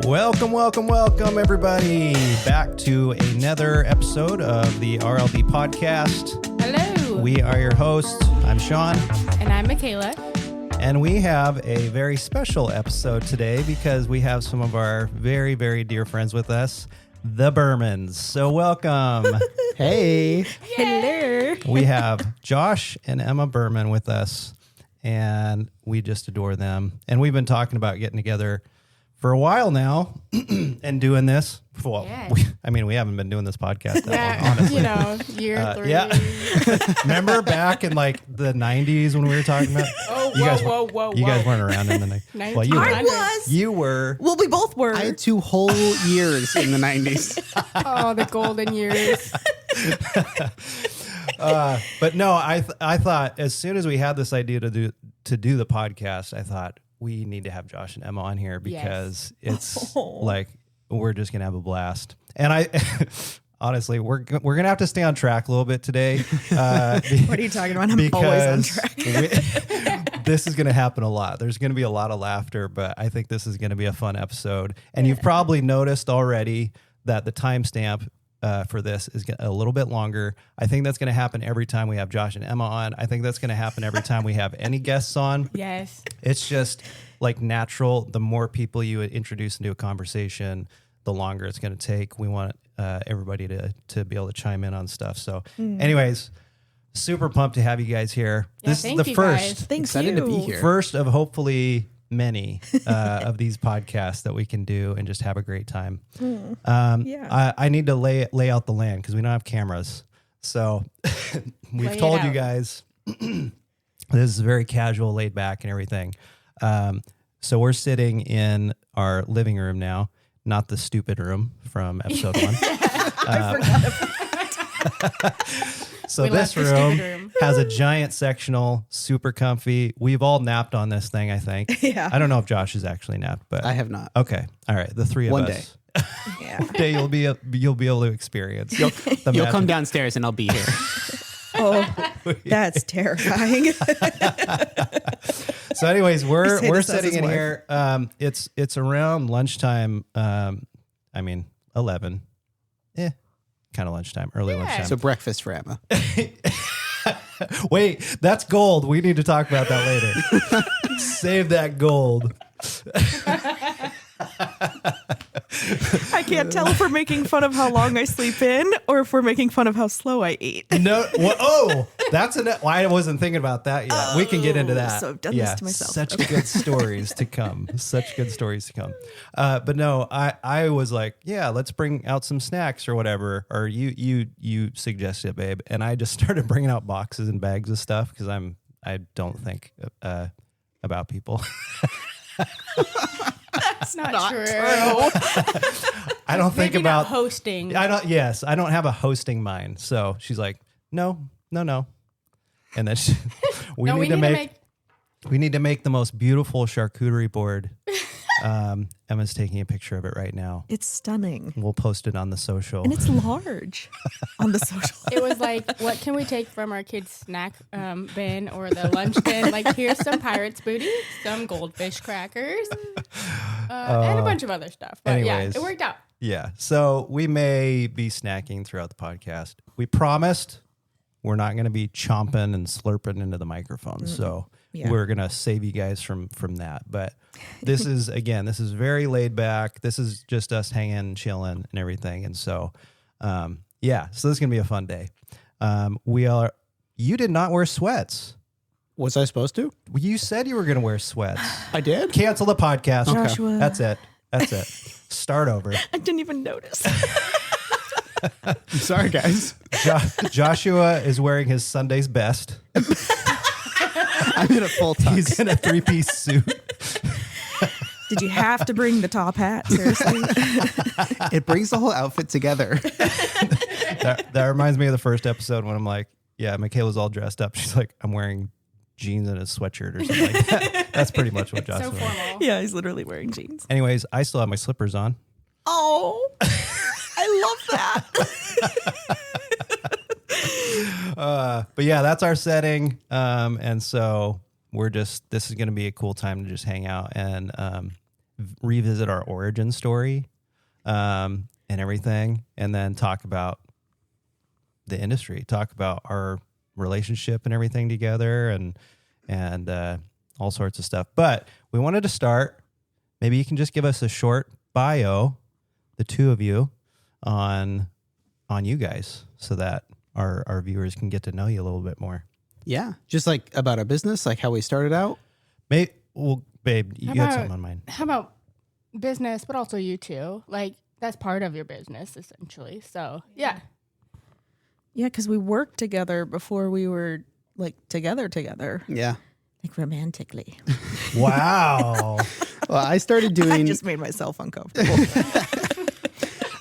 Welcome, everybody, back to another episode of the RLD podcast. Hello. We are your hosts. I'm Sean. And I'm Michaela. And we have a very special episode today because we have some of our very, very dear friends with us, the Birmans. So welcome. Hey. Hello. We have Josh and Emma Birman with us, and we just adore them. And we've been talking about getting together for a while now and doing this. Well, Yeah. we haven't been doing this podcast that long, honestly. Year 3. Yeah. Remember back in like the 90s when we were talking about? Oh, You guys whoa. You guys weren't around in the 90s. Well, you were. I was. You were. Well, we both were. I had 2 whole years in the 90s. Oh, the golden years. But no, I thought as soon as we had this idea to do the podcast, I thought we need to have Josh and Emma on here because it's like we're just gonna have a blast. And I honestly, we're gonna have to stay on track a little bit today. What are you talking about? I'm always on track. This is gonna happen a lot. There's gonna be a lot of laughter, but I think this is gonna be a fun episode. And you've probably noticed already that the timestamp for this is a little bit longer. I think that's going to happen every time we have Josh and Emma on. I think that's going to happen every time we have any guests on. Yes. It's just like natural. The more people you introduce into a conversation, the longer it's going to take. We want everybody to be able to chime in on stuff. So anyways, super pumped to have you guys here. Yeah, This is thank the you first. guys. Thanks Excited you. to be here. First of hopefully many of these podcasts that we can do and just have a great time. Yeah. I need to lay out the land because we don't have cameras. So we've Lay it told you out. guys this is very casual, laid back and everything. So we're sitting in our living room now, not the stupid room from episode 1. So We this left the stupid room room. has a giant sectional, super comfy. We've all napped on this thing, I think. Yeah. I don't know if Josh has actually napped, but I have not. okay. All right. The three of One us. Yeah. One day you'll be able to experience. the You'll come magic. downstairs and I'll be here. Oh, that's terrifying. So, anyways, I we're say this as sitting his in wife. here. It's around lunchtime. 11. Kind of lunchtime, early lunchtime. So breakfast for Emma. Wait, that's gold. We need to talk about that later. Save that gold. I can't tell if we're making fun of how long I sleep in or if we're making fun of how slow I eat. No. That's well, I wasn't thinking about that yet. We can get into that. So I've done this to myself. Such Okay. good stories to come. Such good stories to come. But no, I was like, yeah, let's bring out some snacks or whatever. Or you suggested it, babe, and I just started bringing out boxes and bags of stuff because I don't think about people. That's not true. I don't think Maybe about not hosting. I don't have a hosting mind. So she's like, no. And then we need to make the most beautiful charcuterie board. Emma's taking a picture of it right now. It's stunning. We'll post it on the social. And it's large on the social. It was like, what can we take from our kids' snack bin or the lunch bin? Like, here's some pirate's booty, some goldfish crackers, and a bunch of other stuff. But anyways. yeah, it worked out. Yeah. So we may be snacking throughout the podcast. We promised we're not going to be chomping and slurping into the microphone. So Yeah. we're going to save you guys from that. But this is very laid back. This is just us hanging, chilling and everything. And so, so this is going to be a fun day. You did not wear sweats. Was I supposed to? You said you were going to wear sweats. I did? Cancel the podcast. Joshua. That's it. Start over. I didn't even notice. I'm sorry, guys. Joshua is wearing his Sunday's best. I'm in a full tux. He's in a 3-piece suit. Did you have to bring the top hat? Seriously? It brings the whole outfit together. That reminds me of the first episode when I'm like, yeah, Michaela's all dressed up. She's like, I'm wearing jeans and a sweatshirt or something like that. That's pretty much what So Joshua wearing. formal. Yeah, he's literally wearing jeans. Anyways, I still have my slippers on. Oh, I love that. But yeah, that's our setting. And so this is going to be a cool time to just hang out. And revisit our origin story and everything, and then talk about the industry, talk about our relationship and everything together, and all sorts of stuff. But we wanted to start. Maybe you can just give us a short bio, the two of you, on you guys, so that our viewers can get to know you a little bit more. Yeah. Just like about our business, like how we started out. Well, babe, you had something on mind. How about business, but also you too? Like, that's part of your business, essentially. So, yeah. Yeah, because we worked together before we were like together. Yeah. Like romantically. Wow. Well, I started doing. I just made myself uncomfortable.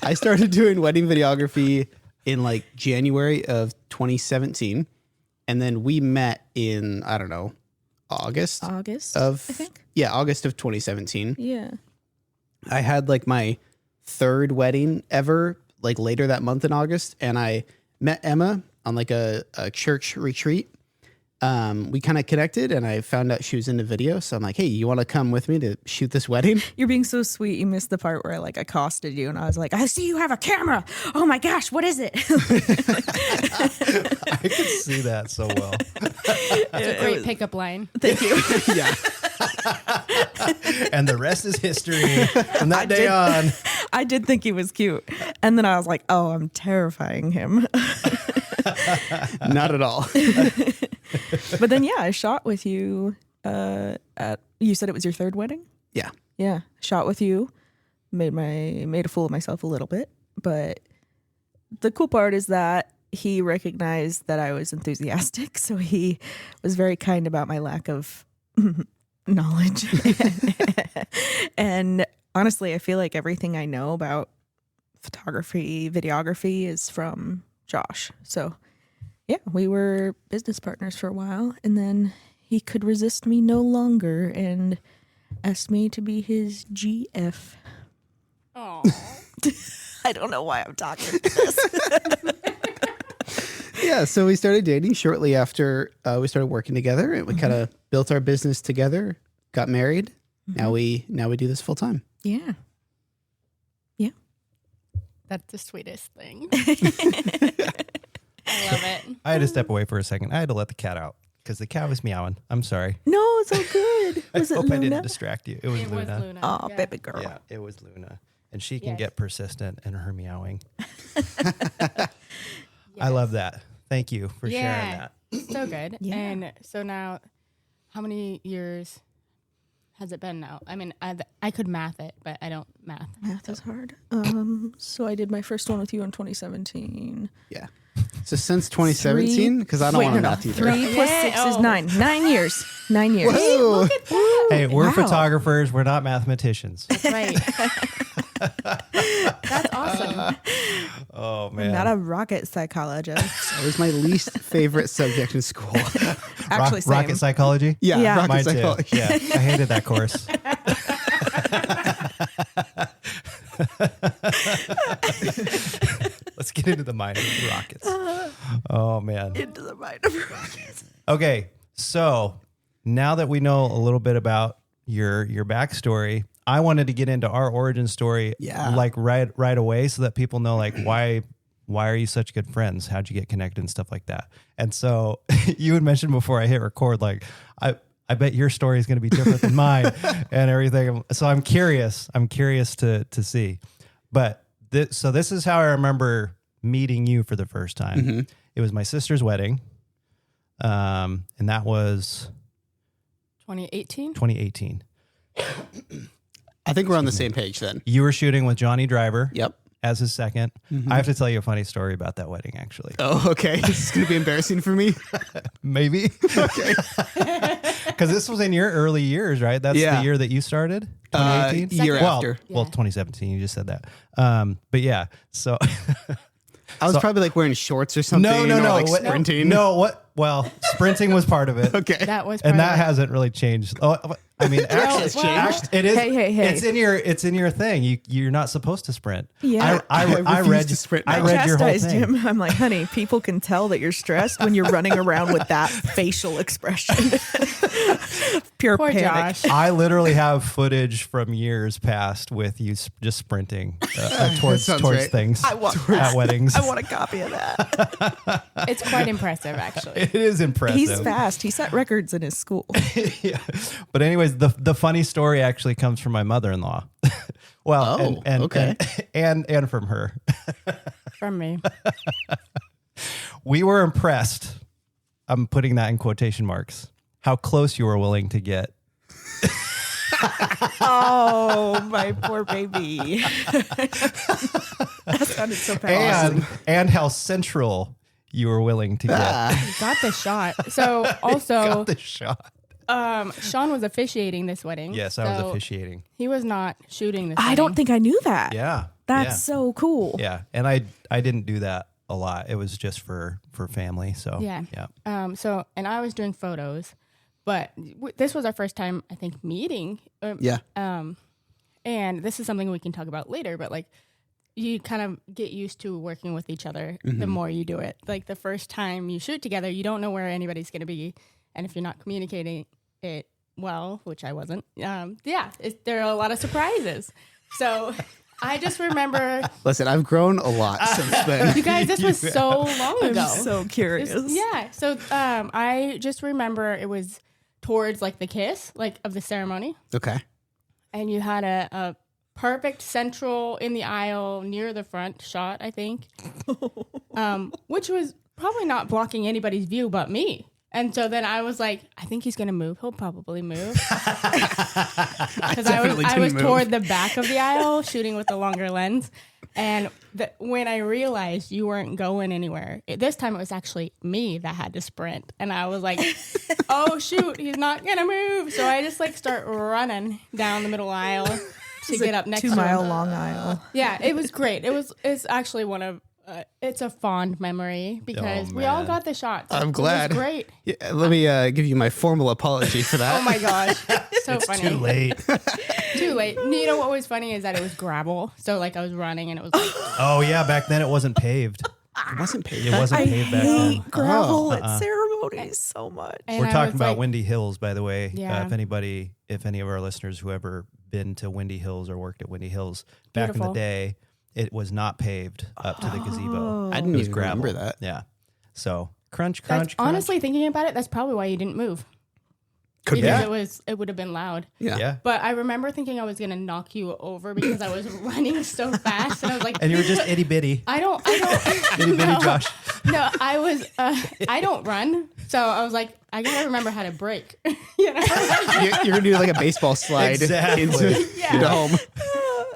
I started doing wedding videography in like January of 2017. And then we met in, I don't know, August I think. Yeah, August of 2017. Yeah. I had like my third wedding ever, like later that month in August. And I met Emma on like a church retreat. We kind of connected and I found out she was into video. So I'm like, hey, you want to come with me to shoot this wedding? You're being so sweet. You missed the part where I like accosted you and I was like, I see you have a camera. Oh my gosh, what is it? I can see that so well. It's a great pickup line. Thank you. Yeah. And the rest is history from that day on. I did think he was cute. And then I was like, oh, I'm terrifying him. Not at all. But then, yeah, I shot with you you said it was your third wedding? Yeah. Yeah. Shot with you. Made a fool of myself a little bit. But the cool part is that he recognized that I was enthusiastic. So he was very kind about my lack of knowledge. And honestly, I feel like everything I know about photography, videography is from Josh. So yeah, we were business partners for a while, and then he could resist me no longer and asked me to be his GF. Oh. I don't know why I'm talking like this. Yeah, so we started dating shortly after we started working together, and we kind of built our business together, got married. Now we do this full time. Yeah. That's the sweetest thing. I love it. I had to step away for a second. I had to let the cat out because the cat was meowing. I'm sorry. No, it's all good. Was I it hope I Luna? didn't distract you. It was It Luna. was Luna. Oh, Yeah. baby girl. Yeah, it was Luna. And she can Yes. get persistent in her meowing. Yes. I love that. Thank you for sharing Yeah. that. So good. Yeah. And so now, how many years has it been now? I mean, I could math it, but I don't math. Math is hard. So I did my first one with you in 2017. Yeah. So since 2017, because I don't want to math either. 3 plus Yeah, 6 is oh. 9. 9 years. 9 years. Whoa. Hey, we're Wow. photographers. We're not mathematicians. That's right. That's awesome. Oh, I'm man. not a rocket psychologist. That was my least favorite subject in school. Actually, same. Rocket psychology? Yeah, Yeah. rocket Mine psychology. too. Yeah, I hated that course. Let's get into the mind of the rockets. Oh, man. Into the mind of rockets. Okay, so now that we know a little bit about your backstory, I wanted to get into our origin story, Yeah. like right away, so that people know like why are you such good friends? How'd you get connected and stuff like that? And so you had mentioned before I hit record, like I bet your story is going to be different than mine and everything. So I'm curious. I'm curious to see. But so this is how I remember meeting you for the first time. Mm-hmm. It was my sister's wedding. And that was 2018? 2018. I think we're on the same page then. You were shooting with Johnny Driver Yep. as his second. Mm-hmm. I have to tell you a funny story about that wedding, actually. Oh, okay. This is going to be embarrassing for me. Maybe. Okay. Because this was in your early years, right? That's Yeah. the year that you started? 2018? Year well, after. Well, Yeah. 2017. You just said that. But yeah, so... I was So- probably like wearing shorts or something. No. or like What- sprinting. No, what? Well, sprinting was part of it. Okay. That was And part that of it. hasn't really changed. Oh, I mean, actually, well- it is. Hey. It's in your thing. You're not supposed to sprint. Yeah. I refuse read to sprint I now. read your whole chastised thing. him. I'm like, honey, people can tell that you're stressed when you're running around with that facial expression. Pure Poor panic. Josh. I literally have footage from years past with you just sprinting towards sounds towards great. things I want at that. weddings. I want a copy of that. It's quite impressive, actually. It is impressive. He's fast. He set records in his school. Yeah. But anyways, the funny story actually comes from my mother-in-law. Well, Oh, and okay. and from her. From me. We were impressed. I'm putting that in quotation marks. How close you were willing to get. Oh, my poor baby. That sounded so bad. And how central you were willing to get. Got the shot. So also, Got the shot. Sean was officiating this wedding. Yes, I was so officiating. He was not shooting this I don't think I knew that. Yeah. That's so cool. Yeah. And I didn't do that a lot. It was just for family. So Yeah. yeah. And I was doing photos, but this was our first time, I think, meeting. Yeah. And this is something we can talk about later, but like you kind of get used to working with each other the more you do it. Like the first time you shoot together, you don't know where anybody's going to be. And if you're not communicating it well, which I wasn't, there are a lot of surprises. So I just remember, Listen, I've grown a lot since then. you guys, this was so long ago. I'm so curious. Yeah. So I just remember it was towards like the kiss, like of the ceremony. Okay. And you had a perfect central in the aisle near the front shot, I think, which was probably not blocking anybody's view but me. And so then I was like, I think he's going to move. He'll probably move. Because I was toward the back of the aisle shooting with the longer lens. And when I realized you weren't going anywhere, this time it was actually me that had to sprint. And I was like, oh, shoot, he's not going to move. So I just like start running down the middle aisle to get up next to 2 mile him. long aisle. Yeah, it was great. It's actually one of, it's a fond memory because we all man. got the shots. I'm glad. It was great. Yeah, let me give you my formal apology for that. Oh my gosh. So funny. Too late. Too late. You know what was funny is that it was gravel. So like I was running and it was like, Oh yeah, back then it wasn't paved. It wasn't paid. It wasn't I paved back then. hate gravel at ceremonies so much. and We're I talking was about like, Windy Hills, by the way. Yeah. If any of our listeners who ever been to Windy Hills or worked at Windy Hills back in Beautiful. the day, it was not paved up to the gazebo. I didn't It was even gravel. remember that. Yeah. So crunch, That's, crunch, crunch. honestly, thinking about it, that's probably why you didn't move. Could Because be. it would have been loud. Yeah. Yeah. But I remember thinking I was gonna knock you over because I was running so fast, and I was like, And you were just itty bitty. I don't. Itty bitty no, Josh. no, I was. I don't run, so I was like, I gotta remember how to brake. You know, You're going to do like a baseball slide Exactly. into home.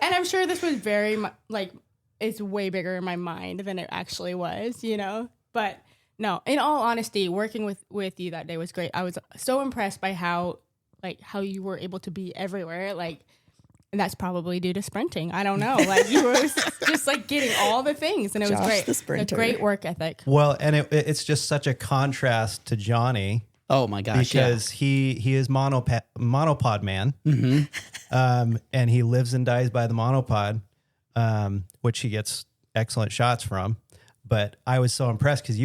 and I'm sure this was very like it's way bigger in my mind than it actually was. You know, but. No, in all honesty, working with you that day was great. I was so impressed by how you were able to be everywhere. Like, and that's probably due to sprinting. I don't know. Like you were just like getting all the things, and it was Josh, great. the sprinter. A great work ethic. Well, and it's just such a contrast to Johnny Oh my gosh. because he is monopod man, and he lives and dies by the monopod, which he gets excellent shots from. But I was so impressed because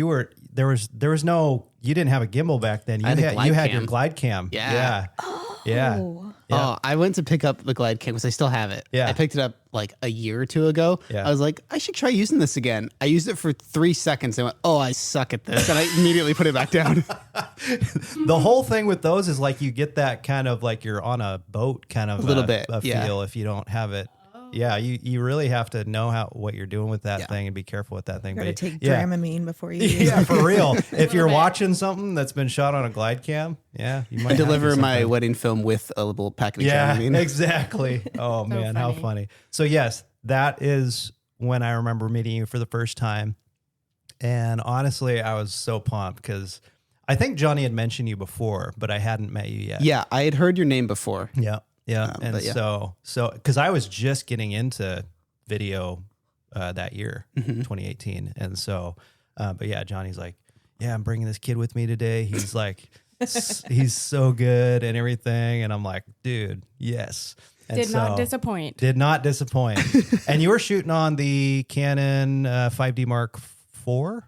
there was no, you didn't have a gimbal back then. You I had a glide had cam. your glide cam. Yeah. Yeah. Oh. Yeah. Oh, I went to pick up the glide cam because I still have it. Yeah. I picked it up like a year or two ago. Yeah. I was like, I should try using this again. I used it for 3 seconds and went, oh, I suck at this. And I immediately put it back down. The whole thing with those is like you get that kind of like you're on a boat kind of Little bit, a yeah. feel if you don't have it. Yeah, you really have to know what you're doing with that Yeah. thing and be careful with that thing. Got to But take yeah. Dramamine before you use Yeah, it. for real. If you're bit. watching something that's been shot on a glide cam, yeah, you might I have to deliver do my something. wedding film with a little packet of Yeah, Dramamine. exactly. Oh man, how funny. funny. So yes, that is when I remember meeting you for the first time. And honestly, I was so pumped because I think Johnny had mentioned you before, but I hadn't met you yet. Yeah, I had heard your name before. Yeah. Yeah. And but yeah. so because I was just getting into video that year, 2018. And so, but yeah, Johnny's like, yeah, I'm bringing this kid with me today. He's like, he's so good and everything. And I'm like, dude, yes. And Did not disappoint. Did not disappoint. And you were shooting on the Canon 5D Mark IV?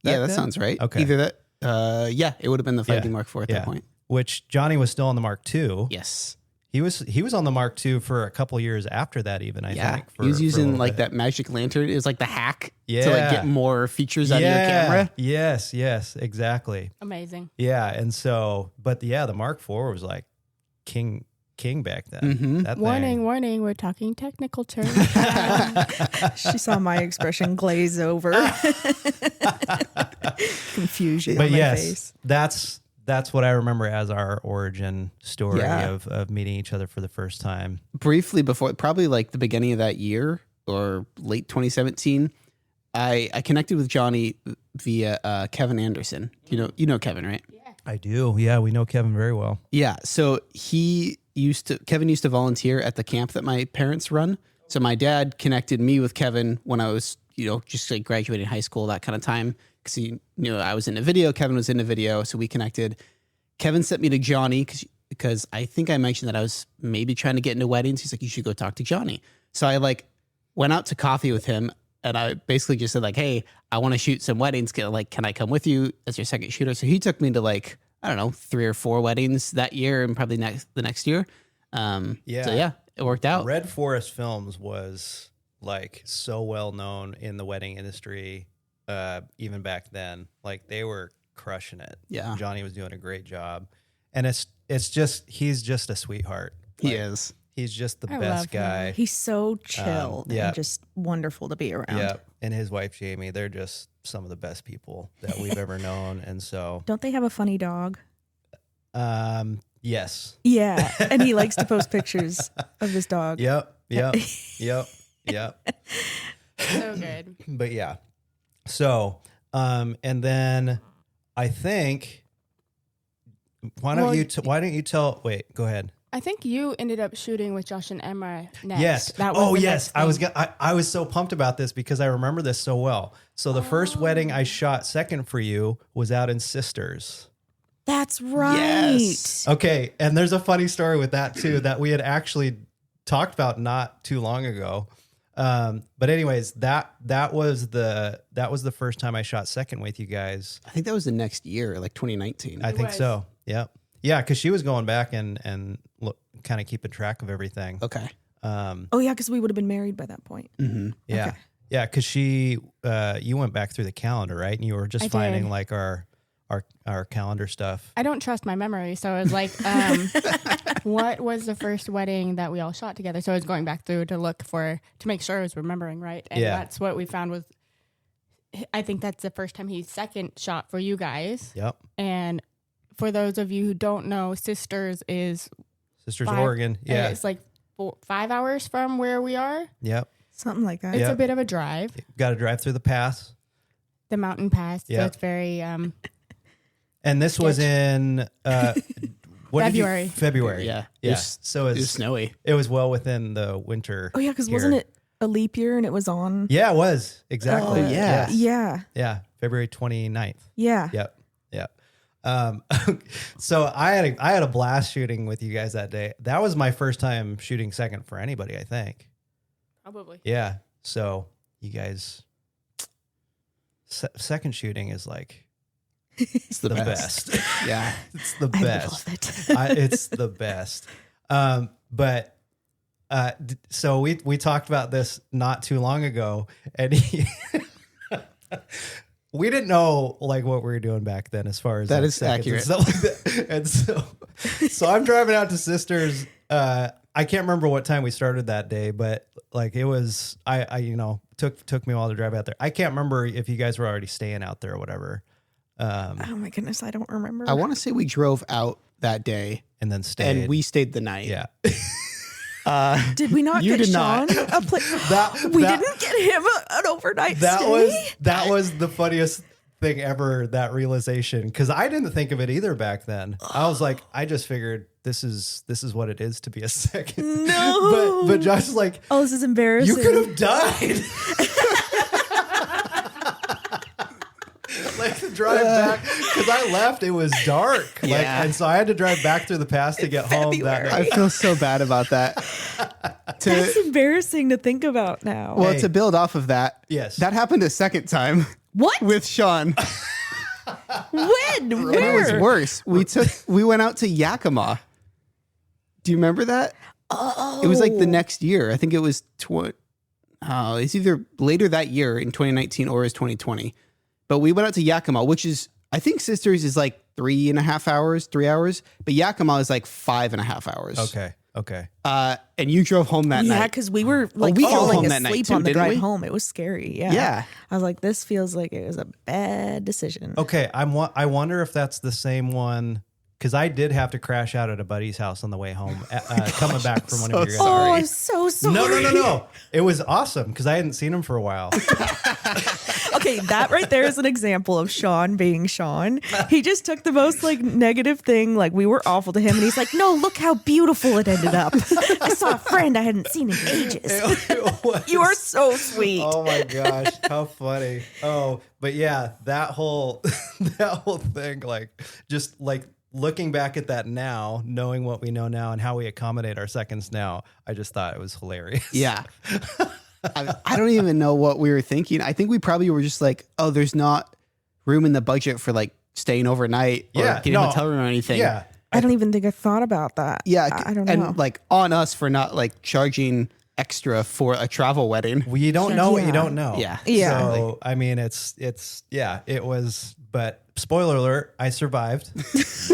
Yeah, that sounds right. Okay. Either that, yeah, it would have been the 5D Mark IV at that point. Which Johnny was still on the Mark II. Yes. He was on the Mark II for a couple years after that, even, I think. He was using like that magic lantern. It was like the hack to like Yeah. get more features out of your camera. Yes, exactly. Amazing. Yeah, and so, but the Mark IV was like king back then. Mhm. That Warning, warning, we're talking technical terms. She saw my expression glaze over. Confusion But on my yes, face. that's what I remember as our origin story Yeah. of meeting each other for the first time. Briefly before, probably like the beginning of that year or late 2017, I connected with Johnny via Kevin Anderson. You know Kevin, right? I do. Yeah, we know Kevin very well. Yeah. So Kevin used to volunteer at the camp that my parents run. So my dad connected me with Kevin when I was, just like graduating high school, that kind of time. Because he knew I was in a video, Kevin was in a video, so we connected. Kevin sent me to Johnny because I think I mentioned that I was maybe trying to get into weddings. He's like, you should go talk to Johnny. So I like went out to coffee with him, and I basically just said like, hey, I want to shoot some weddings. Can I come with you as your second shooter? So he took me to like, I don't know, 3 or 4 weddings that year, and probably the next year. So yeah, it worked out. Red Forest Films was like so well known in the wedding industry, even back then. Like they were crushing it. Yeah. Johnny was doing a great job, and it's just he's just a sweetheart. He Like, is. He's just the I best love him. guy. He's so chill yeah. and just wonderful to be around. Yeah, and his wife Jamie, they're just some of the best people that we've ever known. And so, Don't they have a funny dog? yes. Yeah. And he likes to post pictures of his dog. Yep. So good. But yeah. So, and then I think, why don't you tell, wait, go ahead. I think you ended up shooting with Josh and Emma next. Yes. That was the next thing. I was so pumped about this because I remember this so well. So the first wedding I shot second for you was out in Sisters. That's right. Yes. Okay, and there's a funny story with that too that we had actually talked about not too long ago. But anyways, that was the first time I shot second with you guys. I think that was the next year, like 2019. I think was. so. Yep. Yeah, because she was going back and kind of keeping track of everything. Okay. Oh, yeah, because we would have been married by that point. Mm-hmm. Yeah. Okay. Yeah, because you went back through the calendar, right? And you were just I finding did. like our calendar stuff. I don't trust my memory, so I was like, what was the first wedding that we all shot together? So I was going back through to make sure I was remembering right. And Yeah. that's what we found was, I think that's the first time he second shot for you guys. Yep. And for those of you who don't know, Sisters is Sisters, Oregon. Yeah. it's like 5 hours from where we are. Yep. Something like that. It's Yep. a bit of a drive, Got to drive through the pass. the mountain pass. So Yep. it's very And this was in February. February. Yeah. Yeah. It was, So it was snowy. it was well within the winter. Oh, yeah, because here. wasn't it a leap year and it was on? Yeah, it was. Exactly. Oh, yeah. Yeah. Yeah. February 29th. Yeah. Yep. Yep. So I had a blast shooting with you guys that day. That was my first time shooting second for anybody, I think. probably. Yeah. So you guys, second shooting is like It's the, the best. best. Yeah. It's the I best. love it. It's the best. So we talked about this not too long ago, and we didn't know like what we were doing back then as far as That like, is seconds and accurate. stuff like that. And so I'm driving out to Sisters. I can't remember what time we started that day, but like it was I took me a while to drive out there. I can't remember if you guys were already staying out there or whatever. Oh, my goodness. I don't remember. I want to say we drove out that day And then stayed. and we stayed the night. yeah. Did we not You get did Sean not. a place? That- We that- didn't get him an overnight That stay? was the funniest thing ever, that realization, because I didn't think of it either back then. I was like, I just figured this is what it is to be a second. No. but Josh is like, Oh, this is embarrassing. you could have died. Like drive back because I left. It was dark, Yeah. and so I had to drive back through the pass to get home. That I night. feel so bad about that. That's embarrassing to think about now. Well, Hey. to build off of that, Yes. that happened a second time What? with Sean. When? And it was Where? worse. We went out to Yakima. Do you remember that? Oh. It was like the next year. I think it was it's either later that year in 2019 or it was 2020. But we went out to Yakima, which is, I think Sisters is like 3.5 hours, 3 hours, but Yakima is like 5.5 hours. Okay. And you drove home that Yeah, night. because we were like we drove falling home that night asleep too, on the didn't drive we? home. It was scary. Yeah. Yeah. I was like, this feels like it was a bad decision. Okay. I wonder if that's the same one because I did have to crash out at a buddy's house on the way home, coming back from one of your guys. Oh, I'm so sorry. No. It was awesome because I hadn't seen him for a while. Okay, that right there is an example of Sean being Sean. He just took the most like negative thing, like we were awful to him, and he's like, "No, look how beautiful it ended up. I saw a friend I hadn't seen in ages. It was- You are so sweet." Oh my gosh, how funny. Oh, but yeah, that whole thing, like just like looking back at that now, knowing what we know now and how we accommodate our seconds now, I just thought it was hilarious. Yeah. I don't even know what we were thinking. I think we probably were just like, oh, there's not room in the budget for like staying overnight or getting a hotel room or anything. Yeah. I don't even think I thought about that. Yeah. I don't know. And like on us for not like charging extra for a travel wedding. Well, you don't know what you Yeah. don't know. Yeah. Yeah. So, I mean, it was, but spoiler alert, I survived.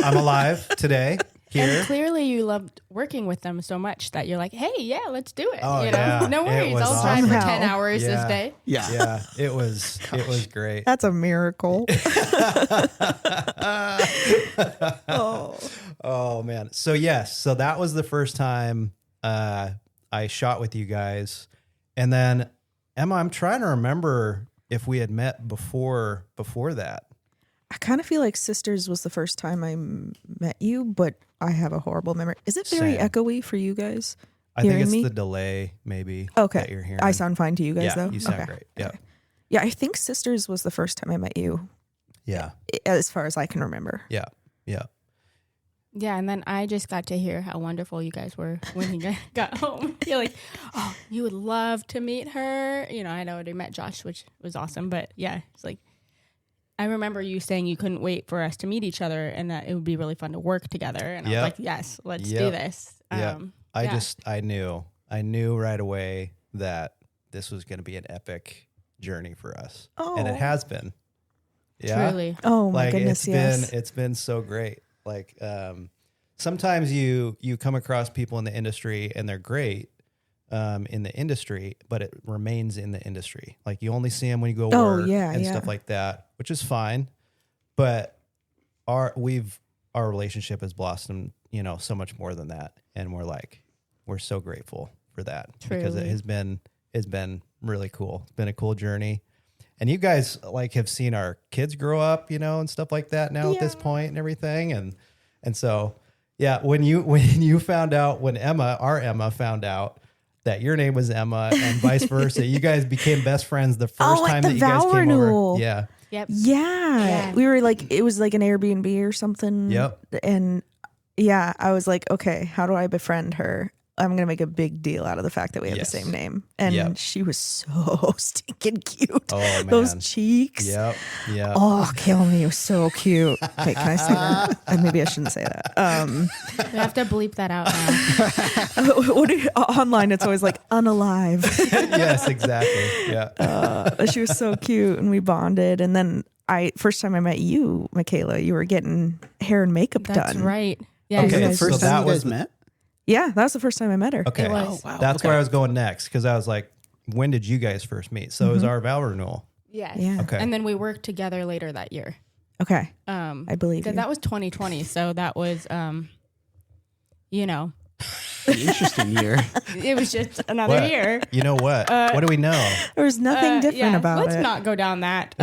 I'm alive today here. And clearly you loved working with them so much that you're like, hey, yeah, let's do it. Oh, you know? yeah. No It worries. was I'll drive for awesome. 10 hours Yeah. this day. Yeah. Yeah, it was great. That's a miracle. Oh. Oh man. So yes, so that was the first time I shot with you guys. And then Emma, I'm trying to remember if we had met before that. I kind of feel like Sisters was the first time I met you, but I have a horrible memory. Is it very Same. echoey for you guys? I think Hearing it's me? the delay maybe Okay. that you're hearing. I sound fine to you guys yeah, though? you sound Okay. great. Yeah. Okay. Yeah, I think Sisters was the first time I met you, Yeah. as far as I can remember. Yeah. Yeah. Yeah, and then I just got to hear how wonderful you guys were when he got home. You're like, oh, you would love to meet her. You know, I'd already met Josh, which was awesome. But yeah, it's like, I remember you saying you couldn't wait for us to meet each other and that it would be really fun to work together. And I was Yep. like, yes, let's do Yep. this. Yeah. I knew right away that this was going to be an epic journey for us. And it Oh. has been. Yeah. Truly. Oh my Like goodness, yes. it's been so great. Like sometimes you come across people in the industry and they're great in the industry, but it remains in the industry. Like you only see them when you go Oh, work yeah, and yeah. stuff like that, which is fine. But our relationship has blossomed, so much more than that, and we're so grateful for that because it Truly. has been really cool. It's been a cool journey. And you guys have seen our kids grow up, and stuff like that now at this point and everything. And so, yeah, when you found out, when our Emma found out that your name was Emma and vice versa, you guys became best friends the first at time the that you guys vow came renewal. over. Yeah. Yep. Yeah. We were like, it was like an Airbnb or something. Yep. And yeah, I was like, okay, how do I befriend her? I'm going to make a big deal out of the fact that we have Yes. the same name. And Yep. she was so stinking cute. Oh, man. Those cheeks. Yep. Yeah. Oh, kill me. It was so cute. Wait, can I say that? Maybe I shouldn't say that. We have to bleep that out now. Online, it's always like unalive. Yes, exactly. Yeah. She was so cute and we bonded. And then first time I met you, Michaela, you were getting hair and makeup That's done. right. Yeah. Okay, The so first that time you was guys met? Yeah, that was the first time I met her. Okay. It was. Oh, wow. That's Okay. where I was going next because I was like, when did you guys first meet? So it was our vow renewal. Yes. Yeah. Okay. And then we worked together later that year. Okay. I I believe you. Because that was 2020. So that was, Interesting year. it was just another What? year. You know what? What do we know? There was nothing different about Let's it. not go down that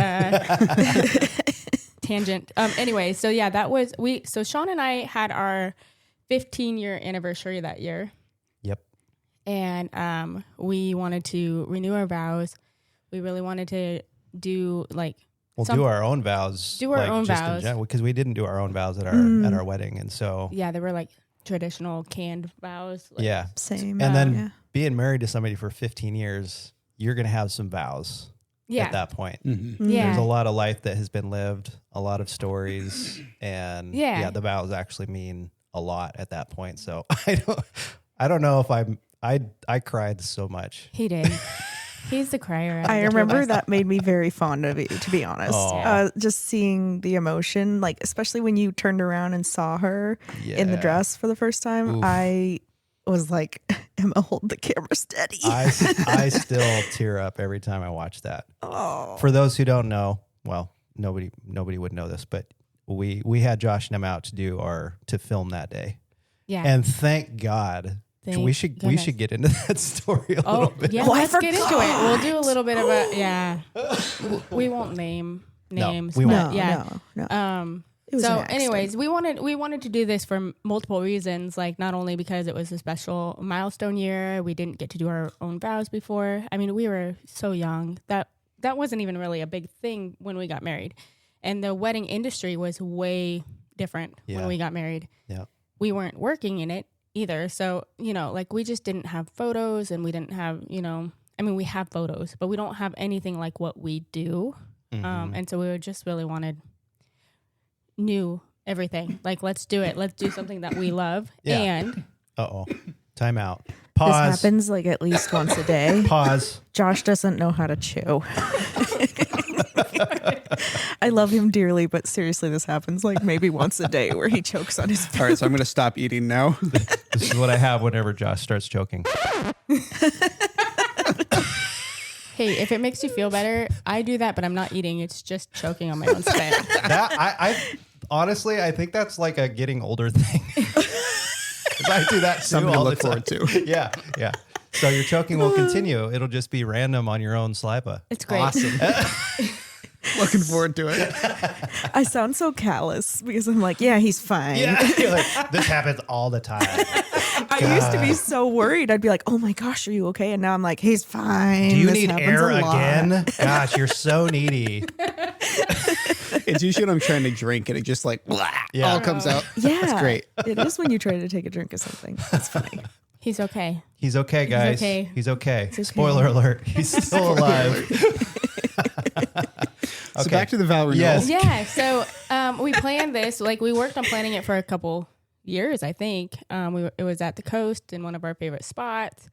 tangent. Anyway, so yeah, that was so Sean and I had our 15-year anniversary that year. Yep. And we wanted to renew our vows. We really wanted to do We'll do our own vows. Do our own vows. Because we didn't do our own vows at our wedding. And so. Yeah, they were like traditional canned vows. Like, yeah. Same. And then being married to somebody for 15 years, you're going to have some vows at that point. Mm-hmm. Yeah. There's a lot of life that has been lived, a lot of stories. And the vows actually mean a lot at that point. So I don't know if I cried so much. He did. He's the crier. I remember that made me very fond of you, to be honest. Just seeing the emotion, like especially when you turned around and saw her in the dress for the first time, I was like, Emma, hold the camera steady. I still tear up every time I watch that. Oh. For those who don't know, well, nobody would know this, but we had Josh and Emma out to film that day. Yeah. And thank God. We should get into that story a little bit. Yeah, let's get into it. We'll do a little bit of we won't name names. No, we won't. No. It was So an anyways, we wanted to do this for multiple reasons, like not only because it was a special milestone year, we didn't get to do our own vows before. I mean, we were so young that wasn't even really a big thing when we got married. And the wedding industry was way different when we got married. Yeah. We weren't working in it either. So, like we just didn't have photos and we didn't have, I mean, we have photos, but we don't have anything like what we do. Mm-hmm. And so we just really wanted new everything. Like, let's do it. Let's do something that we love. Yeah. And Time out. This Pause. happens like at least once a day. Pause. Josh doesn't know how to chew. I love him dearly, but seriously, this happens like maybe once a day where he chokes on his food. All right, so I'm going to stop eating now. This is what I have whenever Josh starts choking. hey, if it makes you feel better, I do that, but I'm not eating. It's just choking on my own spit. I honestly, I think that's like a getting older thing. 'Cause I do that too. Something to all look the time. forward to. Yeah. So your choking will continue. It'll just be random on your own saliva. It's great. Awesome. Looking forward to it. I sound so callous because I'm like, yeah, he's fine. Yeah. You're like, this happens all the time. I used to be so worried. I'd be like, oh my gosh, are you okay? And now I'm like, he's fine. Do you This need happens air a lot. again? Gosh, you're so needy. It's usually when I'm trying to drink and it just like all comes out. Yeah. That's great. It is when you try to take a drink of something. It's funny. He's okay. He's okay, guys. okay. He's okay. okay. Spoiler alert. He's still alive. So back to the vow renewal. Yes. Yeah. So we planned this. Like, we worked on planning it for a couple years, I think. It was at the coast in one of our favorite spots.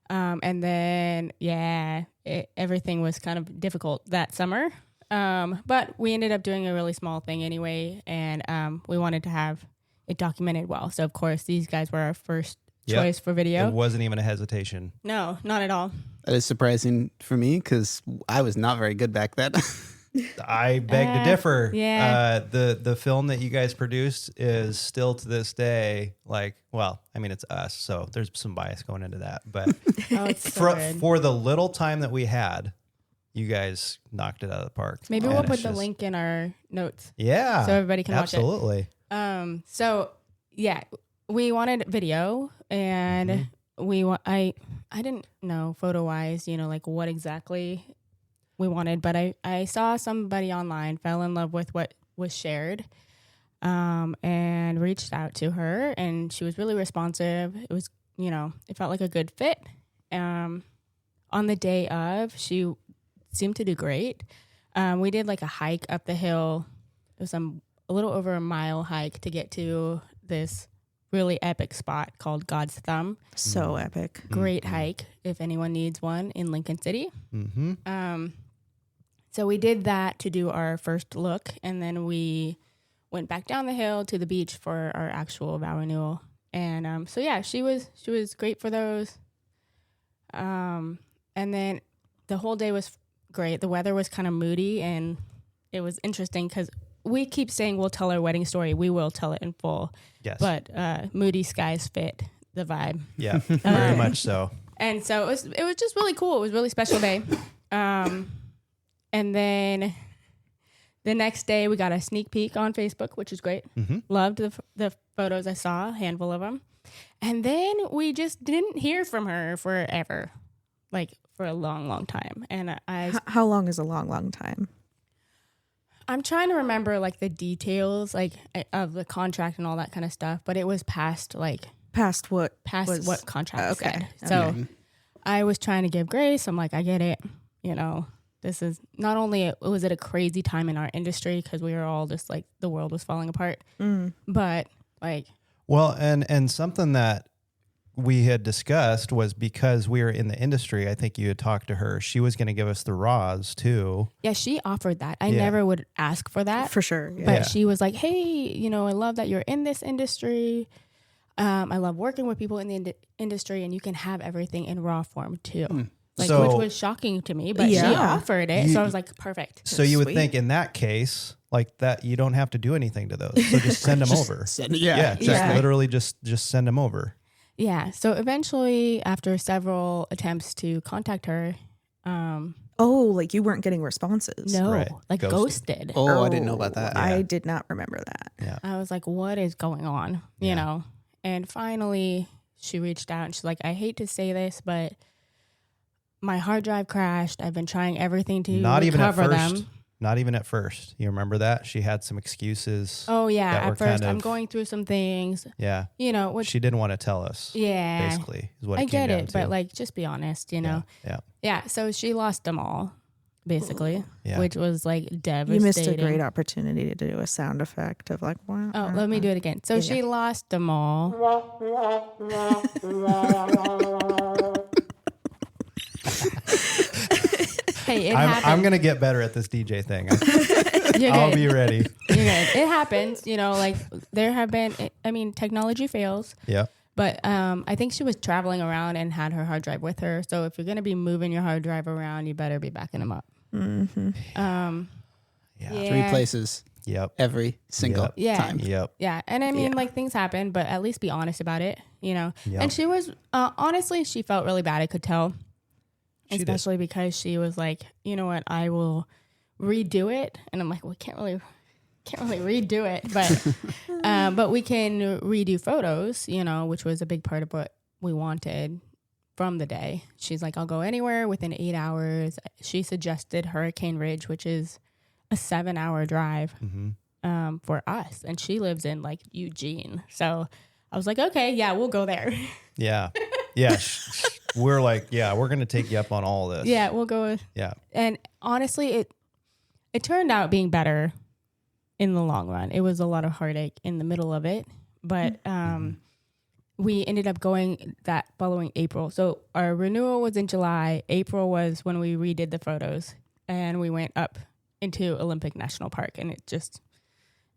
And then, everything was kind of difficult that summer. But we ended up doing a really small thing anyway. And we wanted to have it documented well. So, of course, these guys were our first choice for video. It wasn't even a hesitation. No, not at all. That is surprising for me because I was not very good back then. I beg to differ. Yeah. The film that you guys produced is still to this day it's us, so there's some bias going into that. But It's so for the little time that we had, you guys knocked it out of the park. Maybe And we'll it's put the just- link in our notes. Yeah, so everybody can watch it. absolutely. We wanted video, and Mm-hmm. I didn't know photo wise, like what exactly we wanted, but I saw somebody online, fell in love with what was shared, and reached out to her, and she was really responsive. It was, it felt like a good fit. On the day of, she seemed to do great. We did like a hike up the hill. It was a little over a mile hike to get to this really epic spot called God's Thumb. So epic. Great hike if anyone needs one in Lincoln City. Mm-hmm. So we did that to do our first look, and then we went back down the hill to the beach for our actual vow renewal. And she was great for those. And then the whole day was great. The weather was kind of moody, and it was interesting because we keep saying we'll tell our wedding story. We will tell it in full. Yes. But moody skies fit the vibe. Yeah, very much so. And so it was just really cool. It was a really special day. And then the next day we got a sneak peek on Facebook, which is great. Mm-hmm. Loved the photos I saw, a handful of them. And then we just didn't hear from her forever, like for a long, long time. And How long is a long, long time? I'm trying to remember like the details like of the contract and all that kind of stuff, but it was past what contract said. So I was trying to give grace. I'm like, I get it. You know, this is not only was it a crazy time in our industry because we were all just like the world was falling apart, but like, well, and something that we had discussed was because we were in the industry, I think you had talked to her, she was going to give us the raws too. Yeah, she offered that. I never would ask for that. For sure. Yeah. But she was like, hey, you know, I love that you're in this industry. I love working with people in the industry, and you can have everything in raw form too. Which was shocking to me, but she offered it. So I was like, perfect. So you would think in that case, like that, you don't have to do anything to those. So just send them over. Literally just send them over. Yeah. So eventually, after several attempts to contact her, like you weren't getting responses. no, Right. like ghosted. Oh, I didn't know about that. I did not remember that. Yeah. I was like, what is going on? You know? And finally, she reached out and she's like, I hate to say this, but my hard drive crashed. I've been trying everything to recover them. Not even at first. You remember that? She had some excuses. Oh, yeah. that were At first, kind I'm of- going through some things. Yeah. You know, which, She didn't want to tell us. yeah. Basically, is what I it came get down it, to. but like, just be honest, you know? Yeah. Yeah. So she lost them all, basically, Yeah. which was like devastating. You missed a great opportunity to do a sound effect of like, wow. Oh, let me do it again. So she lost them all. Hey, I'm going to get better at this DJ thing. You're I'll good. be ready. You're good. It happens, you know, like there have been, I mean, technology fails, Yeah. but I think she was traveling around and had her hard drive with her. So if you're going to be moving your hard drive around, you better be backing them up. Yeah. 3 places Yep. every single time. Yep. Yeah. And I mean, like things happen, but at least be honest about it, you know? Yep. And she was, honestly, she felt really bad. I could tell, She did. especially because she was like, you know what, I will redo it. And I'm like, well, can't really redo it, but we can redo photos, you know, which was a big part of what we wanted from the day. She's like, I'll go anywhere within 8 hours. She suggested Hurricane Ridge, which is a 7-hour drive for us. And she lives in like Eugene. So I was like, okay, yeah, we'll go there. Yeah. Yeah. We're like, yeah, we're going to take you up on all this. Yeah, we'll go. Yeah. And honestly, it turned out being better in the long run. It was a lot of heartache in the middle of it, but we ended up going that following April. So our renewal was in July. April was when we redid the photos, and we went up into Olympic National Park, and it's just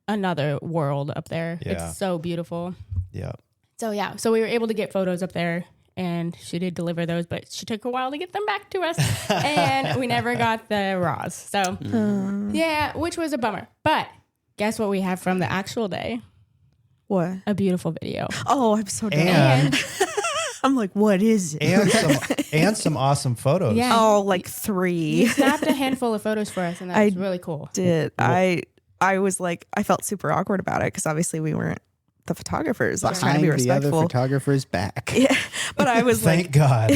another world up there. Yeah. It's so beautiful. Yeah. So yeah, so we were able to get photos up there, and she did deliver those, but she took a while to get them back to us, and we never got the raws. So yeah, which was a bummer. But guess what we have from the actual day? What? A beautiful video. Oh, I'm so done. And I'm like, what is it? and some awesome photos. Yeah. Oh, like 3. You snapped a handful of photos for us, and that was really cool. Did I was like, I felt super awkward about it because obviously we weren't the photographers. I was trying to Behind be the other respectful. photographer's back. Yeah, but I was Thank like, God.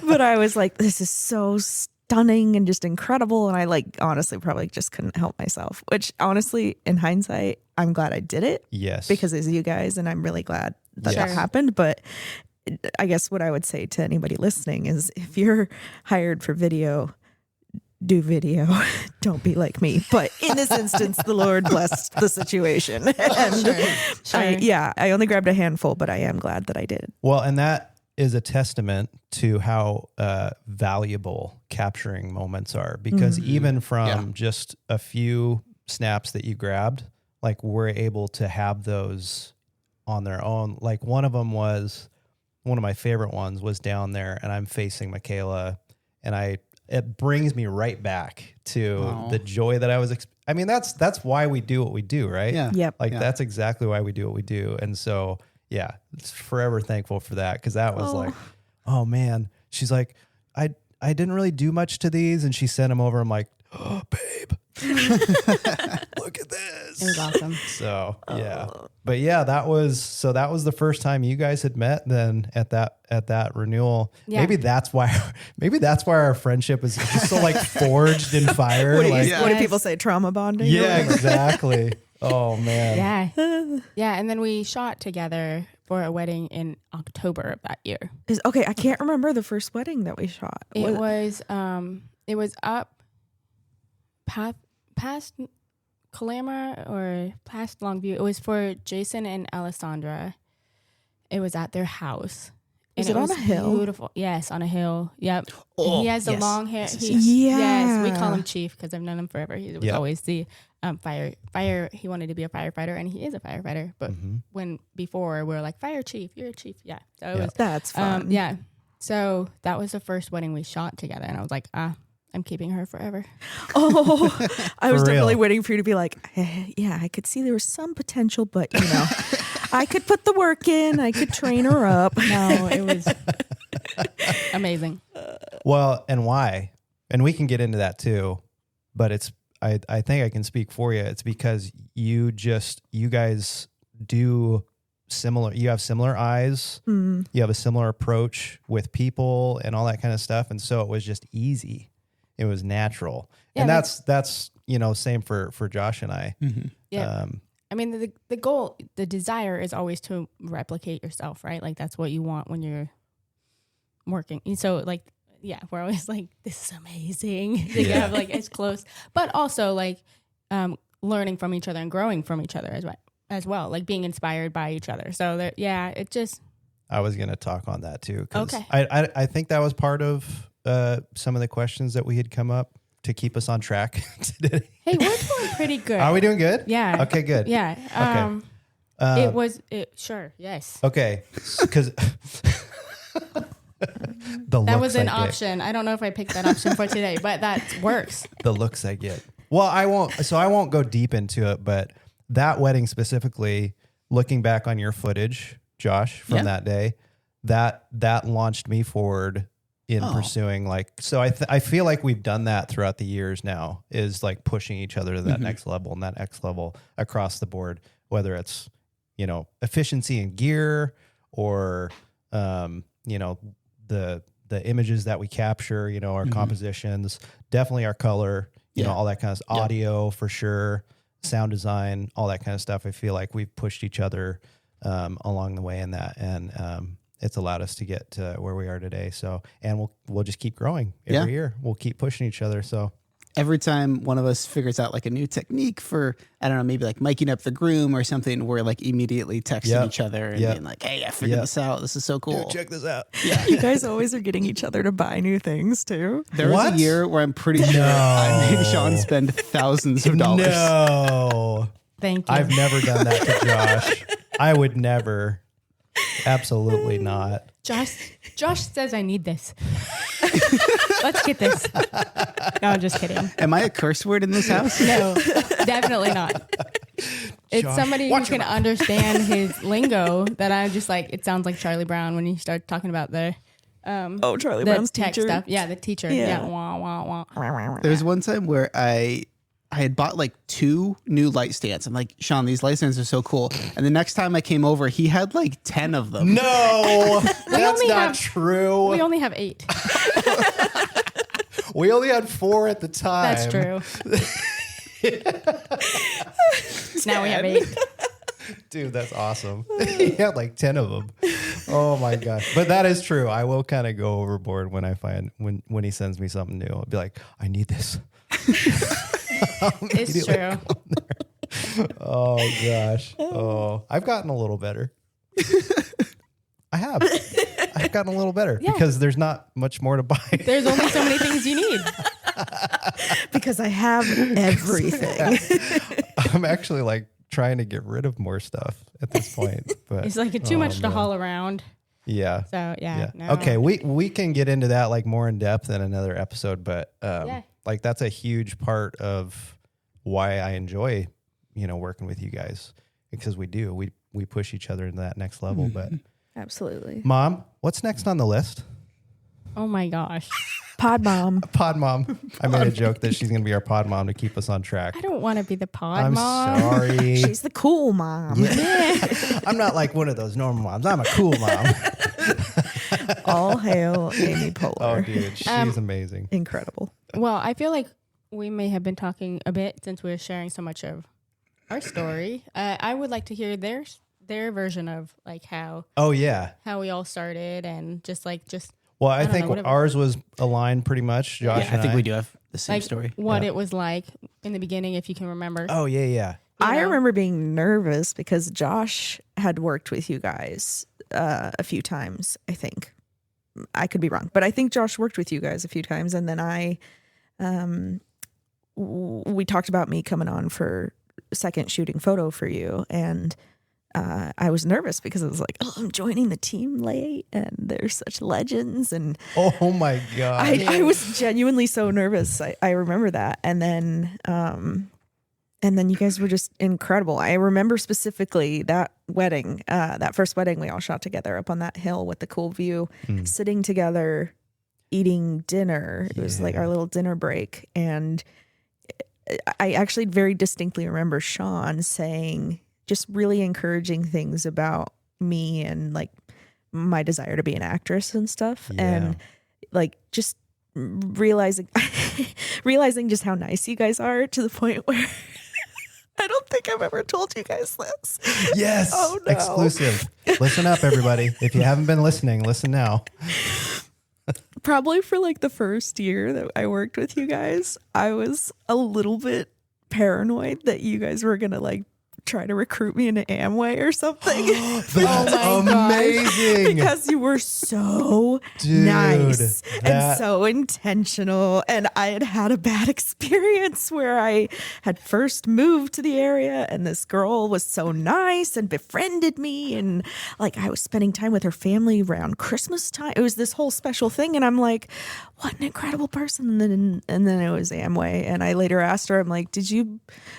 but I was like, this is so stunning and just incredible. And I like honestly probably just couldn't help myself. Which honestly, in hindsight, I'm glad I did it. Yes. Because it's you guys, and I'm really glad that Yes. that happened. But I guess what I would say to anybody listening is, if you're hired for video, do video. Don't be like me. But in this instance, the Lord blessed the situation. And I only grabbed a handful, but I am glad that I did. Well, and that is a testament to how valuable capturing moments are, because even from just a few snaps that you grabbed, like we're able to have those on their own. Like one of my favorite ones was down there, and I'm facing Michaela, and it brings me right back to the joy that I was. I mean, that's why we do what we do, right? Yeah. Yep. Like that's exactly why we do what we do. And so, yeah, it's forever thankful for that. Cause that was like, oh man, she's like, I didn't really do much to these. And she sent them over. I'm like, oh babe, look at this. It was awesome. So yeah, but yeah, that was the first time you guys had met. Then at that renewal, Yeah. maybe that's why our friendship is just so like forged in fire. What do, like, what do people say? Trauma bonding? yeah, exactly. Oh man. Yeah. Yeah. And then we shot together for a wedding in October of that year. Okay, I can't remember the first wedding that we shot. It was up past Kalama or past Longview. It was for Jason and Alessandra. It was at their house. Was it on a hill? Beautiful. Yes, on a hill. Yep. Oh, He has the yes. long hair. Yeah. Yes, we call him Chief because I've known him forever. He was Yep. always the fire. He wanted to be a firefighter, and he is a firefighter. But before we were like, fire chief, you're a chief. Yeah. So it was. That's fun. Yeah. So that was the first wedding we shot together, and I was like, I'm keeping her forever. Oh, I was For definitely real. waiting for you to be like, yeah, I could see there was some potential, but I could put the work in. I could train her up. No, it was amazing. Well, and why? And we can get into that too, but I think I can speak for you. It's because you guys do similar, you have similar eyes, you have a similar approach with people and all that kind of stuff. And so it was just easy. It was natural. Yeah, and that's, same for Josh and I. Yeah. I mean, the goal, the desire is always to replicate yourself, right? Like that's what you want when you're working. And so like, yeah, we're always like, this is amazing. They have like as close, but also like learning from each other and growing from each other as well, like being inspired by each other. So that, yeah, it just. I was going to talk on that too. 'Cause Okay. I think that was part of some of the questions that we had come up to keep us on track today. Hey, we're doing pretty good. Are we doing good? Yeah. Okay, good. Yeah. Okay. Sure. Yes. Okay. Because That was an option. I don't know if I picked that option for today, but that works. The looks I get. Well, I won't go deep into it, but that wedding specifically, looking back on your footage, Josh, from that day, that launched me forward in pursuing I feel like we've done that throughout the years now, is like pushing each other to that next level and that next level across the board, whether it's, efficiency in gear or, the images that we capture, our compositions, definitely our color, all that kind of audio for sure, sound design, all that kind of stuff. I feel like we've pushed each other along the way in that. And it's allowed us to get to where we are today. So, and we'll just keep growing every year. We'll keep pushing each other. So every time one of us figures out like a new technique for, I don't know, maybe like miking up the groom or something, we're like immediately texting each other and being like, hey, I figured this out. This is so cool. dude, check this out. You guys always are getting each other to buy new things too. There was a year where I'm pretty sure I made Sean spend thousands of dollars. No. Thank you. I've never done that to Josh. I would never. Absolutely not. Josh says I need this. Let's get this. No, I'm just kidding. Am I a curse word in this house? No, definitely not. It's Josh, somebody who can understand his lingo that I'm just like, it sounds like Charlie Brown when you start talking about the Charlie the Brown's tech teacher. stuff. Yeah, the teacher. Yeah. Yeah. Wah, wah, wah. There was one time where I had bought like 2 new light stands. I'm like, Sean, these light stands are so cool. And the next time I came over, he had like 10 of them. No, that's only not have- true. We only have 8. We only had 4 at the time. That's true. Now we have 8. Dude, that's awesome. He had like 10 of them. Oh my gosh. But that is true. I will kind of go overboard when I find when he sends me something new. I'll be like, I need this. It's true. Oh gosh. Oh, I've gotten a little better. I have. I've gotten a little better because there's not much more to buy. There's only so many things you need. Because I have everything. I'm actually like trying to get rid of more stuff at this point. But It's like too much to haul around. yeah. So yeah. No. Okay, we can get into that like more in depth in another episode, but like that's a huge part of why I enjoy, working with you guys, because we push each other into that next level. But Absolutely. Mom, what's next on the list? Oh my gosh. Pod mom. Pod mom. I made a joke that she's going to be our pod mom to keep us on track. I don't want to be the pod I'm mom. sorry. She's the cool mom. I'm not like one of those normal moms. I'm a cool mom. All hail Amy Oh, Poehler. dude. She's amazing. Incredible. Well, I feel like we may have been talking a bit since we're sharing so much of our story. I would like to hear their version of like how Oh, yeah. we all started and just. Well, I don't think know, whatever. ours was aligned pretty much. Josh Yeah, and I think we do have the same like story. what Yeah. it was like in the beginning, if you can remember. Oh, yeah. I know? remember being nervous because Josh had worked with you guys a few times, I think. I could be wrong, but I think Josh worked with you guys a few times. And then we talked about me coming on for a second shooting photo for you. And I was nervous because I was like, oh, I'm joining the team late and they're such legends. And Oh, my God. I was genuinely so nervous. I remember that. And then you guys were just incredible. I remember specifically that wedding, that first wedding we all shot together up on that hill with the cool view, sitting together, eating dinner. It was like our little dinner break. And I actually very distinctly remember Sean saying just really encouraging things about me and like my desire to be an actress and stuff. Yeah. And like just realizing just how nice you guys are to the point where I don't think I've ever told you guys this. Yes. Oh, no. Exclusive. Listen up, everybody. If you haven't been listening, listen now. Probably for like the first year that I worked with you guys, I was a little bit paranoid that you guys were going to like try to recruit me into Amway or something. That's Oh my gosh. amazing. Because you were so Dude, nice and that- so intentional. And I had had a bad experience where I had first moved to the area and this girl was so nice and befriended me. And like I was spending time with her family around Christmas time. It was this whole special thing. And I'm like, what an incredible person. And then it was Amway. And I later asked her, I'm like,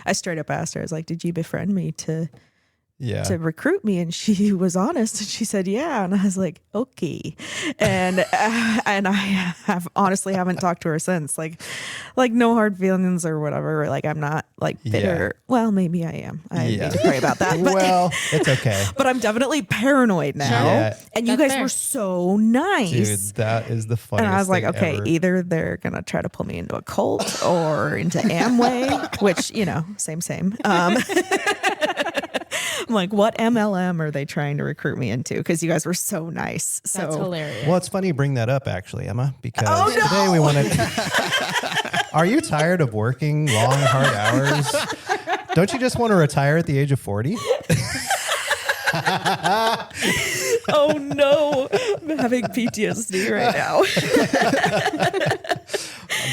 I straight up asked her, I was like, did you befriend me to recruit me? And she was honest and she said yeah. And I was like, okay. And I honestly haven't talked to her since, like no hard feelings or whatever. Like I'm not like bitter. Yeah. Well, maybe I am. I need to pray about that. But, Well, it's okay. but I'm definitely paranoid now. Yeah. And you That's guys fair. were so nice. Dude, that is the funniest And I was like, thing okay, ever. either they're going to try to pull me into a cult or into Amway, which, same. I'm like, what MLM are they trying to recruit me into? Because you guys were so nice. That's So hilarious. Well, it's funny you bring that up, actually, Emma, because Oh, no. today we want to. Are you tired of working long, hard hours? Don't you just want to retire at the age of 40? oh no, I'm having PTSD right now.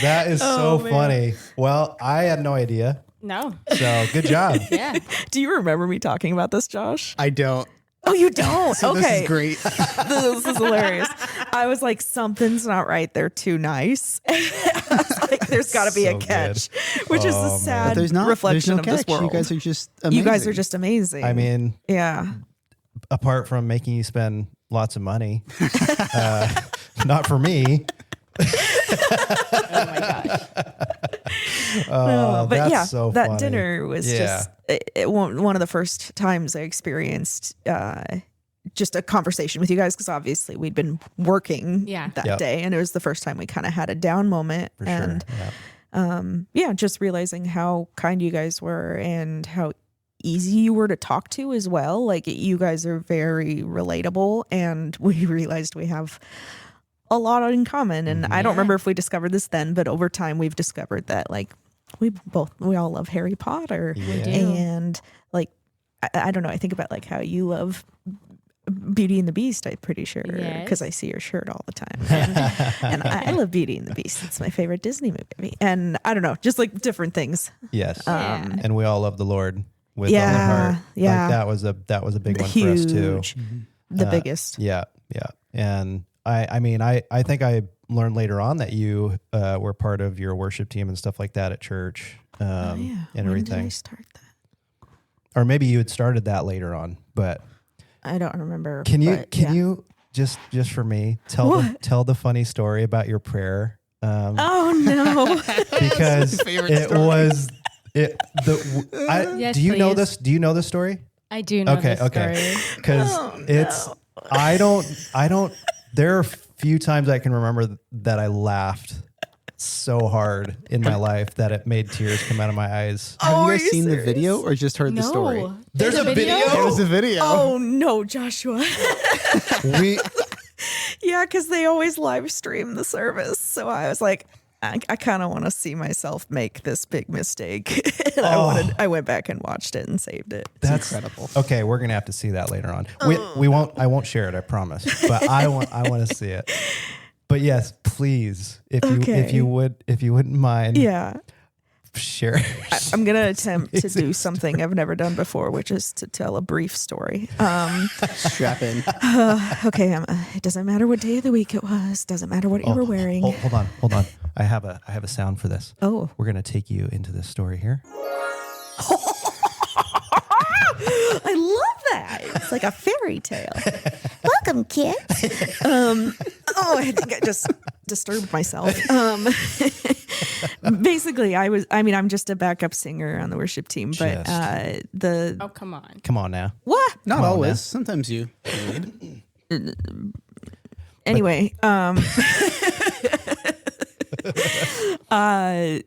That is so man. funny. Well, I had no idea. No. So good job. Yeah. Do you remember me talking about this, Josh? I don't. Oh, you don't? So okay. this is great. This is hilarious. I was like, something's not right. They're too nice. I was like, there's got to be So a catch, which is Oh, a man. sad But there's not. reflection There's no of this catch. world. You guys are just amazing. You guys are just amazing. I mean, yeah. apart from making you spend lots of money, not for me. Oh my gosh. Oh, But that's yeah, so that funny. dinner was just one of the first times I experienced just a conversation with you guys, because obviously we'd been working that Yep. day, and it was the first time we kind of had a down moment. For And sure. Yeah. just realizing how kind you guys were and how easy you were to talk to as well. Like you guys are very relatable, and we realized we have a lot in common. And I don't remember if we discovered this then, but over time we've discovered that like we all love Harry Potter. Yeah. do. And like I don't know, I think about like how you love Beauty and the Beast, I'm pretty sure, Yes. because I see your shirt all the time. And I love Beauty and the Beast. It's my favorite Disney movie. And I don't know, just like different things. Yes. Yeah. And we all love the Lord with all Yeah, our heart. yeah. Like that was a big one for us too. Huge. The biggest. Yeah. Yeah. And I mean, I think I learned later on that you were part of your worship team and stuff like that at church and When did I everything. start that? Or maybe you had started that later on, but I don't remember. can you but yeah. you just for me tell the funny story about your prayer Oh no. because favorite it story. was it. Yes, Do you know please. this? Do you know this story? I do know this story. Because it's I don't. There are few times I can remember that I laughed so hard in my life that it made tears come out of my eyes. Have Oh, you are guys you seen the serious? video or just heard the story? No. There's a video? There was a video. Oh no, Joshua. We Yeah, because they always live stream the service. So I was like, I kind of want to see myself make this big mistake. And I went back and watched it and saved it. That's incredible. Okay, we're gonna have to see that later on. We won't. I won't share it. I promise. But I want to see it. But yes, please, if you wouldn't mind, Yeah. share. I'm going to attempt to do something I've never done before, which is to tell a brief story. Strap in. Okay, Emma, it doesn't matter what day of the week it was. Doesn't matter what you were wearing. Hold on. I have a sound for this. Oh. We're gonna take you into this story here. I love that. It's like a fairy tale. Welcome, kids. I think I just disturbed myself. Basically, I'm just a backup singer on the worship team, but Oh, come on. Come on now. what? Not Come on, always. man. Sometimes you lead. Anyway, I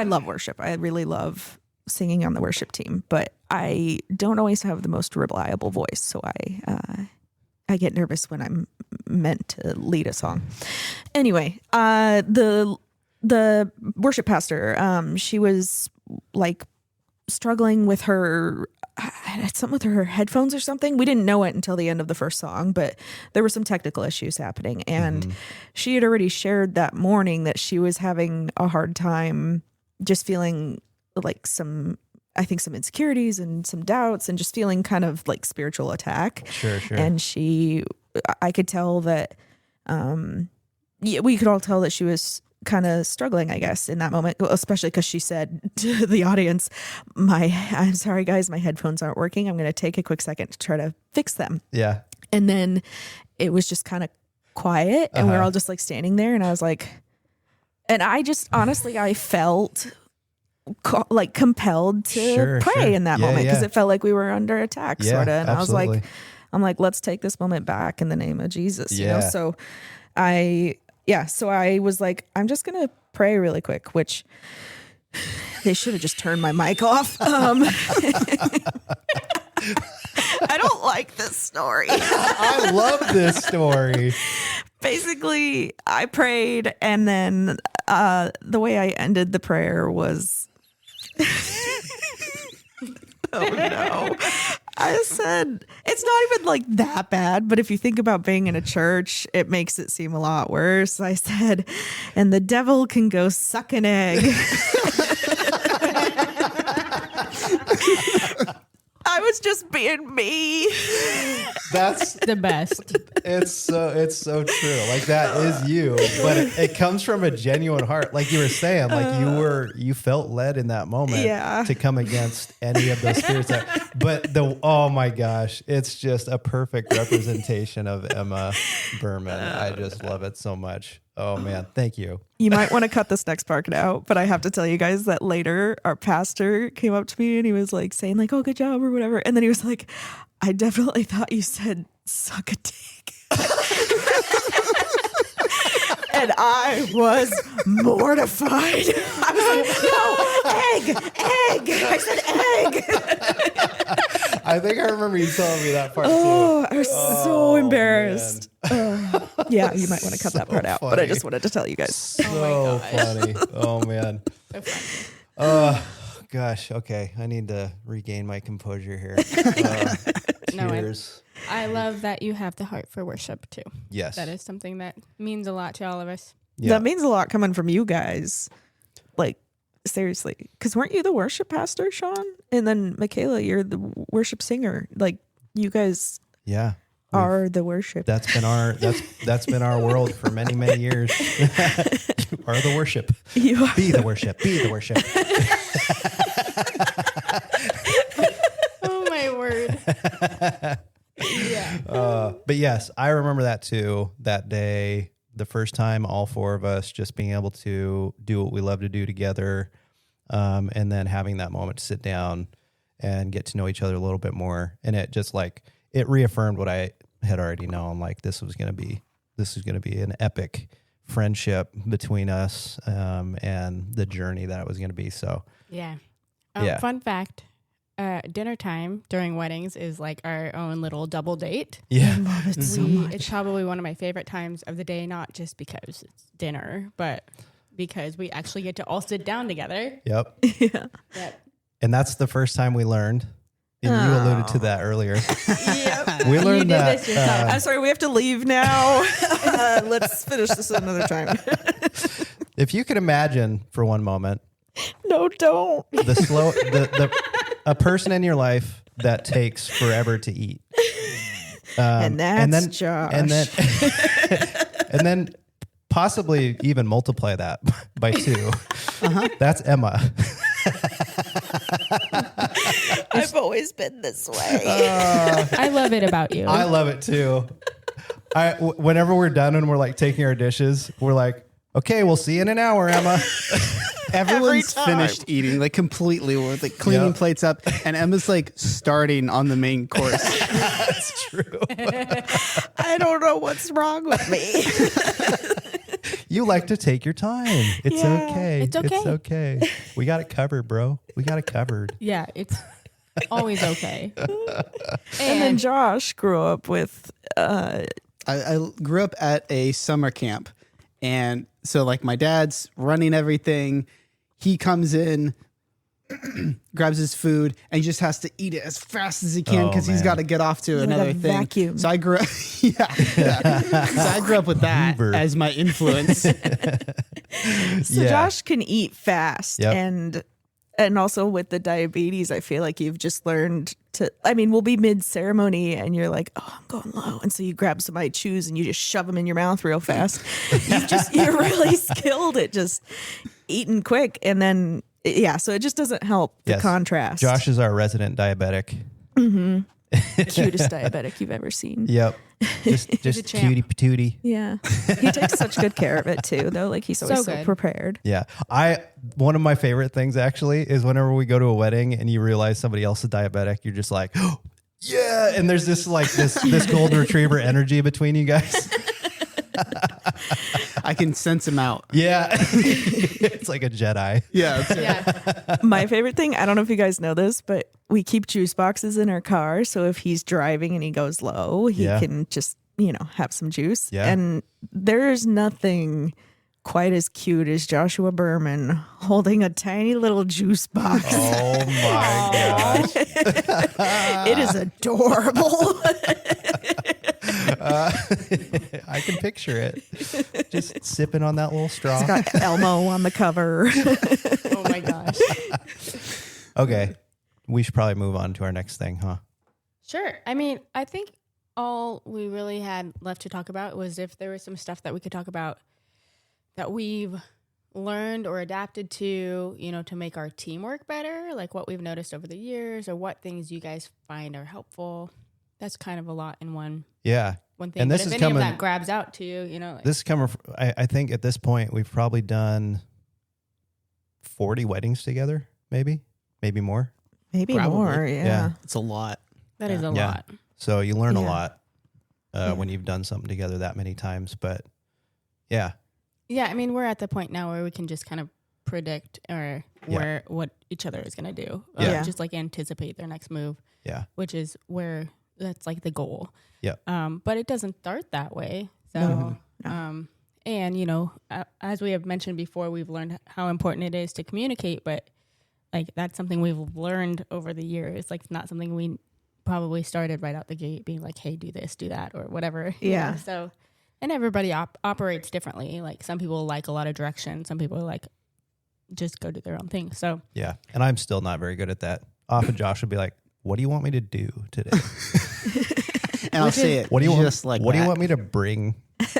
love worship. I really love singing on the worship team, but I don't always have the most reliable voice. So I get nervous when I'm meant to lead a song. Anyway, the worship pastor, she was like struggling with her something with her headphones or something. We didn't know it until the end of the first song, but there were some technical issues happening. And she had already shared that morning that she was having a hard time just feeling like some insecurities and some doubts and just feeling kind of like spiritual attack. Sure. And I could tell that, we could all tell that she was kind of struggling, I guess, in that moment, especially because she said to the audience, I'm sorry, guys, my headphones aren't working. I'm going to take a quick second to try to fix them. Yeah. And then it was just kind of quiet and we were all just like standing there. And I was like, and I just, honestly, I felt like compelled to pray in that moment because it felt like we were under attack sort of. And absolutely. I'm like, let's take this moment back in the name of Jesus, you know? Yeah. So I was like, I'm just going to pray really quick, which they should have just turned my mic off. I don't like this story. I love this story. Basically, I prayed, and then the way I ended the prayer was, oh no. I said, it's not even like that bad, but if you think about being in a church, it makes it seem a lot worse. I said, and the devil can go suck an egg. I was just being me. That's The best. it's so true. Like that is you, but it comes from a genuine heart. Like you were saying, like you felt led in that moment to come against any of those spirits. Oh my gosh, it's just a perfect representation of Emma Birman. I just love it so much. Oh man, thank you. You might want to cut this next part out, but I have to tell you guys that later our pastor came up to me and he was like saying like, oh, good job or whatever. And then he was like, I definitely thought you said suck a dick. And I was mortified. I was like, no, egg. I said egg. I think I remember you telling me that part Oh, too. I was so embarrassed. Yeah, you might want to cut that part out, but I just wanted to tell you guys. So funny. Oh man. So funny. Gosh. Okay. I need to regain my composure here. No, Cheers. I love that you have the heart for worship too. Yes. That is something that means a lot to all of us. Yeah. That means a lot coming from you guys. Like, seriously. Because weren't you the worship pastor, Sean? And then Michaela, you're the worship singer. Like, you guys Yeah. are the worship. That's been our world for many, many years. You are the worship. You are. Be the worship. Be the worship. Oh my word. Yeah. But yes, I remember that too. That day, the first time, all four of us just being able to do what we love to do together, and then having that moment to sit down and get to know each other a little bit more. And it just like, it reaffirmed what I had already known. Like this was going to be an epic friendship between us, and the journey that it was going to be. So Yeah. Yeah. Fun fact. Dinner time during weddings is like our own little double date. yeah, Love it so much. It's probably one of my favorite times of the day, not just because it's dinner, but because we actually get to all sit down together. yep. Yeah. But And that's the first time we learned. And you alluded to that earlier. Yep. We you learned did that. this yourself. I'm sorry, we have to leave now. Let's finish this another time. If you could imagine for one moment No, don't. a person in your life that takes forever to eat. And that's then, Josh. And then, and then possibly even multiply that by 2. That's Emma. I've always been this way. I love it about you. I love it too. Whenever we're done and we're like taking our dishes, we're like, okay, we'll see you in an hour, Emma. Everyone's time. finished eating, like completely. We're like cleaning Yep. plates up, and Emma's like starting on the main course. That's true. I don't know what's wrong with me. You like to take your time. It's Yeah, okay. it's okay. It's okay. We got it covered, bro. We got it covered. Yeah, it's always okay. And then Josh grew up with I grew up at a summer camp, and so like my dad's running everything. He comes in, grabs his food, and he just has to eat it as fast as he can Oh, because he's man. got to get off to another a thing. vacuum. So I grew up, yeah. So I grew up with that Hoover. as my influence. So Yeah. Josh can eat fast, Yep. and also with the diabetes, I feel like you've just learned to. I mean, we'll be mid ceremony, and you're like, "Oh, I'm going low," and so you grab some chews and you just shove them in your mouth real fast. You're really skilled at just eating quick, and then so it just doesn't help the Yes. contrast. Josh is our resident diabetic. Cutest diabetic you've ever seen. Yep. Just a champ. cutie patootie. Yeah, he takes such good care of it too, though. Like he's always So so good. prepared. Yeah. One of my favorite things actually is whenever we go to a wedding and you realize somebody else is diabetic, you're just like, oh, yeah. And there's this like this golden retriever energy between you guys. I can sense him out. Yeah. It's like a Jedi. Yeah. Yeah. My favorite thing, I don't know if you guys know this, but we keep juice boxes in our car. So if he's driving and he goes low, he Yeah. can just, have some juice. Yeah. And there's nothing quite as cute as Joshua Berman holding a tiny little juice box. Oh my gosh. It is adorable. I can picture it. Just sipping on that little straw. It's got Elmo on the cover. Oh my gosh. Okay. We should probably move on to our next thing, huh? Sure. I mean, I think all we really had left to talk about was if there was some stuff that we could talk about that we've learned or adapted to, to make our teamwork better, like what we've noticed over the years or what things you guys find are helpful. That's kind of a lot in one Yeah. thing. And But this if is any coming- of that grabs out to you, like, This is coming from, I think at this point, we've probably done 40 weddings together, maybe more. Maybe Probably. more. Yeah. Yeah. It's a lot. that is a Yeah. lot. So you learn a Yeah. lot when you've done something together that many times. But yeah. Yeah, I mean, we're at the point now where we can just kind of predict or what each other is going to do. Yeah. Just like anticipate their next move, Yeah. which is where that's like the goal. Yep. But it doesn't start that way. So, No. and as we have mentioned before, we've learned how important it is to communicate, but like that's something we've learned over the years. Like it's not something we probably started right out the gate being like, hey, do this, do that, or whatever. Yeah. So, and everybody operates differently. Like some people like a lot of direction. Some people are like, just go do their own thing. So Yeah. And I'm still not very good at that. Often Josh would be like, what do you want me to do today? And I'll say it What do you want? just like What do you that. want me to bring? see,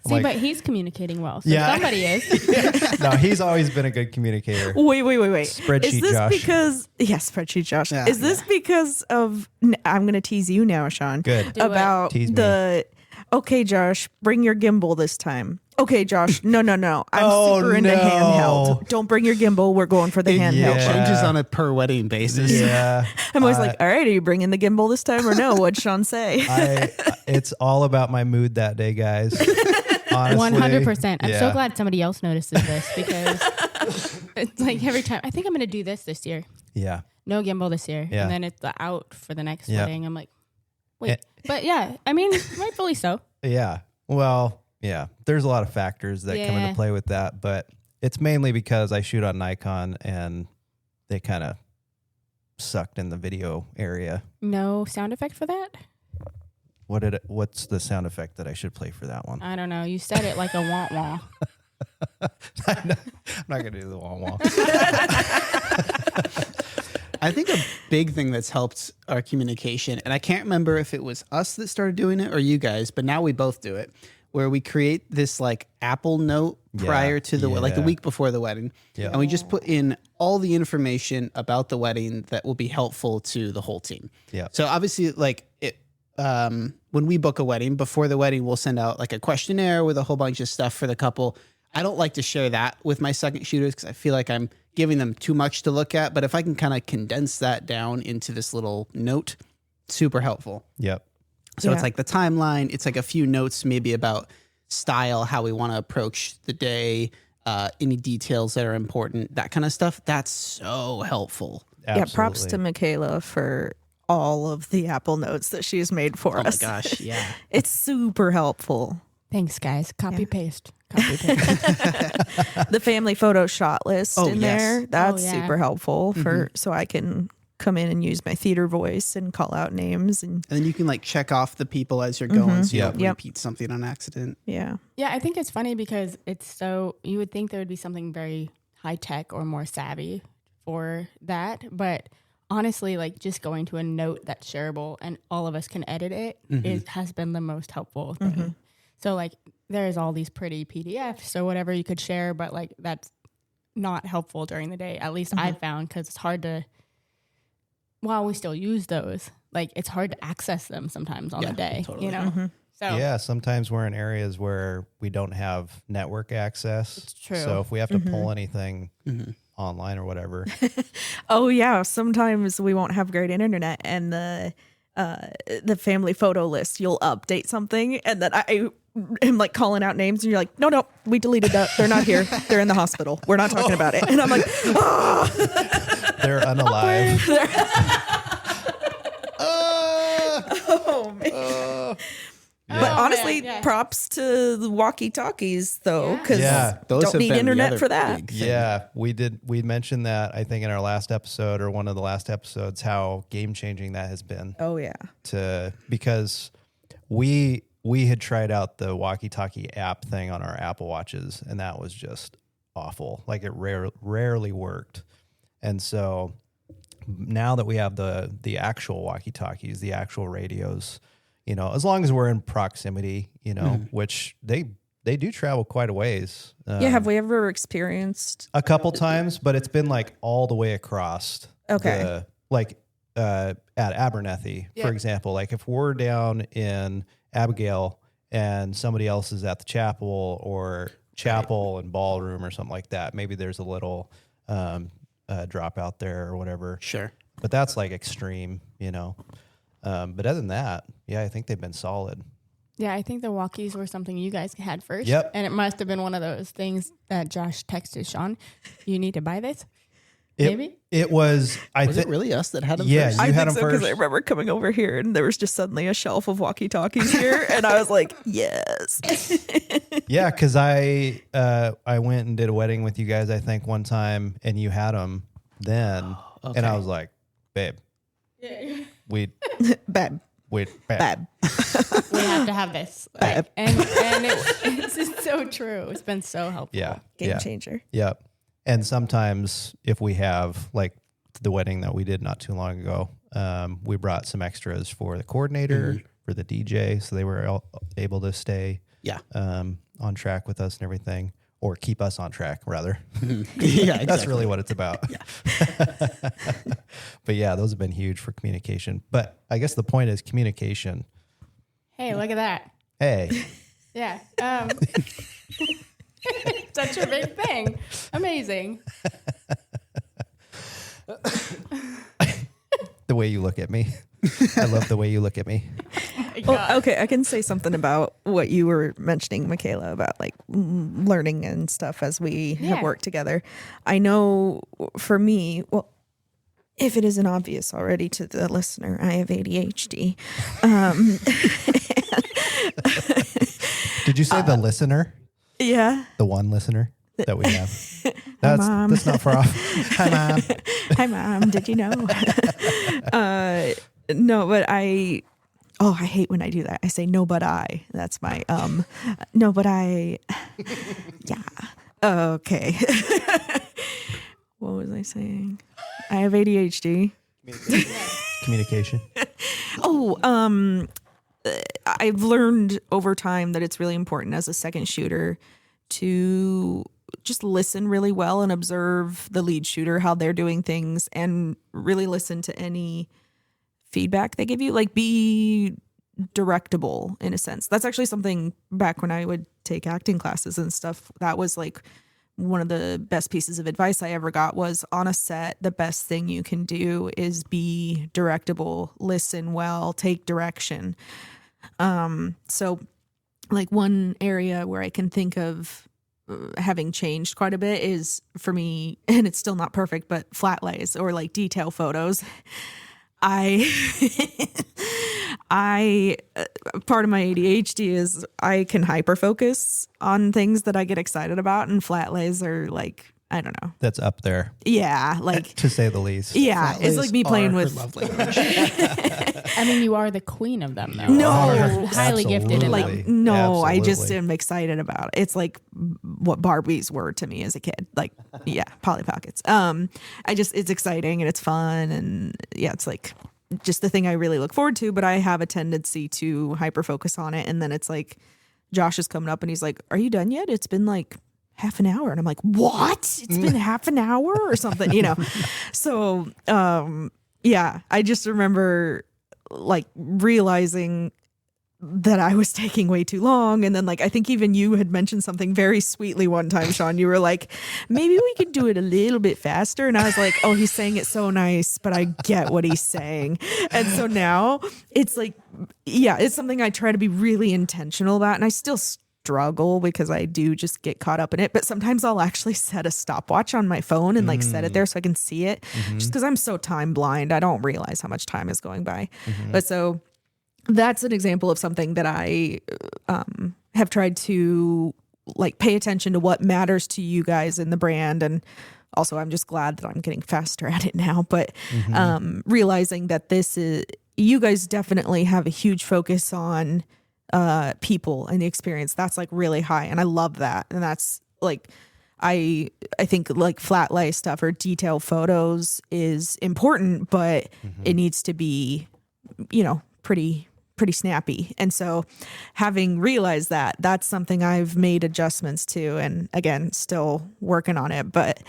like- but he's communicating well. So Yeah. somebody is. No, he's always been a good communicator. Wait. Spreadsheet Is this Josh. because Spreadsheet Josh? Yeah. Is this because of I'm going to tease you now, Sean? Good. Do it. About Tease me. the Okay, Josh, bring your gimbal this time. Okay, Josh, no. I'm super into no. handheld. Don't bring your gimbal. We're going for the handheld. Yeah. one. Changes on a per wedding basis. Yeah. I'm always like, all right, are you bringing the gimbal this time or no? What'd Sean say? It's all about my mood that day, guys. Honestly. 100%. I'm so Yeah. glad somebody else notices this because it's like every time I think I'm going to do this year. Yeah. No gimbal this year. Yeah. And then it's the out for the next Yeah. wedding. I'm like, wait. But yeah, I mean, rightfully so. Yeah. Well, yeah. There's a lot of factors that come Yeah. into play with that, but it's mainly because I shoot on Nikon and they kind of sucked in the video area. No sound effect for that? What's the sound effect that I should play for that one? I don't know. You said it like a wah-wah. I'm not going to do the wah wah. I think a big thing that's helped our communication, and I can't remember if it was us that started doing it or you guys, but now we both do it, where we create this like Apple note prior to the like the Yeah. week before the wedding, Yeah. and we just put in all the information about the wedding that will be helpful to the whole team. Yeah. So obviously, like it, when we book a wedding, before the wedding, we'll send out like a questionnaire with a whole bunch of stuff for the couple. I don't like to share that with my second shooters because I feel like I'm giving them too much to look at. But if I can kind of condense that down into this little note, super helpful. Yep. So Yeah. it's like the timeline. It's like a few notes maybe about style, how we want to approach the day, any details that are important, that kind of stuff. That's so helpful. Yeah, props to Absolutely. Michaela for all of the Apple Notes that she's made for Oh my us. gosh. Yeah. It's super helpful. Thanks, guys. Copy paste. Copy paste. The family photo shot list Oh, in yes. there, that's yeah. super helpful for so I can come in and use my theater voice and call out names and And then you can like check off the people as you're going so you Yep. don't Yep. repeat something on accident. yeah. Yeah, I think it's funny because it's so, you would think there would be something very high tech or more savvy for that. But honestly, like just going to a note that's shareable and all of us can edit it has been the most helpful thing. So like there's all these pretty PDFs or whatever you could share, but like that's not helpful during the day. At least I found because it's hard to, while we still use those, like it's hard to access them sometimes on the day, totally. you know? So Yeah, sometimes we're in areas where we don't have network access. It's true. So if we have to pull anything online or whatever, Oh yeah, sometimes we won't have great internet and the family photo list, you'll update something and then I am like calling out names and you're like, no, we deleted that. They're not here. They're in the hospital. We're not talking about it. And I'm like, they're unalive. oh man. But Oh, honestly, man, yeah. props to the walkie-talkies though, because Yeah. Those don't have need been the internet other for that. big thing. Yeah, we mentioned that I think in our last episode or one of the last episodes how game changing that has been Oh yeah. because we had tried out the walkie-talkie app thing on our Apple Watches and that was just awful. Like it rarely worked. And so now that we have the actual walkie-talkies, the actual radios, you know, as long as we're in proximity, you know, which they do travel quite a ways. Yeah, have we ever experienced A couple times, but it's been like all the way across. Okay. At Abernethy, for example, like if we're down in Abigail and somebody else is at the chapel or chapel and ballroom or something like that, maybe there's a little drop out there or whatever. Sure. But that's like extreme, you know. But other than that, yeah, I think they've been solid. Yeah, I think the walkies were something you guys had first. Yep. And it must have been one of those things that Josh texted Sean. You need to buy this? It, Maybe? It was, I Was it think, really us that had them Yeah, first? you I had think them so because first. I remember coming over here and there was just suddenly a shelf of walkie-talkies here, and I was like, "Yes." yeah, because I went and did a wedding with you guys, I think, one time, and you had them then, and I was like, babe, we Bad. babe. Bad. We have to have this. Like, and it's just so true. It's been so helpful. Yeah, Game yeah, changer. yeah. And sometimes if we have like the wedding that we did not too long ago, we brought some extras for the coordinator, for the DJ, so they were all able to stay Yeah. on track with us and everything, or keep us on track rather. Yeah, exactly. That's really what it's about. But yeah, those have been huge for communication. But I guess the point is communication. Hey, look at that. Hey. Yeah. Such a big thing. Amazing. The way you look at me. I love the way you look at me. Well, okay, I can say something about what you were mentioning, Michaela, about like learning and stuff as we have worked together. I know for me, well, if it isn't obvious already to the listener, I have ADHD. Did you say the listener? Yeah. The one listener that we have? That's not far off. Hi, Mom. Hi, Mom. Did you know? No, but I hate when I do that. I say, no, but I. That's my, no, but I, yeah. Okay. What was I saying? I have ADHD. Communication. I've learned over time that it's really important as a second shooter to just listen really well and observe the lead shooter, how they're doing things, and really listen to any feedback they give you. Like, be directable in a sense. That's actually something back when I would take acting classes and stuff. That was like one of the best pieces of advice I ever got was on a set, the best thing you can do is be directable, listen well, take direction. So like one area where I can think of having changed quite a bit is for me, and it's still not perfect, but flat lays or like detail photos. I part of my ADHD is I can hyper focus on things that I get excited about, and flat lays are like, I don't know. That's up there. Yeah, like to say the least. Yeah, Flat it's lays like me playing are with her love language. I mean, you are the queen of them, though. No. You're highly gifted in Absolutely. them. no, I Absolutely. just am excited about it. It's like what Barbies were to me as a kid. Like, yeah, Polly Pockets. It's exciting and it's fun, and yeah, it's like just the thing I really look forward to, but I have a tendency to hyper focus on it. And then it's like Josh is coming up and he's like, "Are you done yet? It's been like half an hour." And I'm like, "What? It's been half an hour or something," you know? So, yeah, I just remember like realizing that I was taking way too long. And then like, I think even you had mentioned something very sweetly one time, Sean. You were like, maybe we could do it a little bit faster. And I was like, oh, he's saying it so nice, but I get what he's saying. And so now it's like, yeah, it's something I try to be really intentional about. And I still struggle because I do just get caught up in it. But sometimes I'll actually set a stopwatch on my phone and like set it there so I can see it. Just because I'm so time blind, I don't realize how much time is going by. But so that's an example of something that I have tried to like pay attention to what matters to you guys in the brand. And also I'm just glad that I'm getting faster at it now, but realizing that you guys definitely have a huge focus on people and the experience. That's like really high. And I love that. And that's like, I think like flat lay stuff or detail photos is important, but it needs to be, you know, pretty snappy. And so having realized that, that's something I've made adjustments to, and again, still working on it. But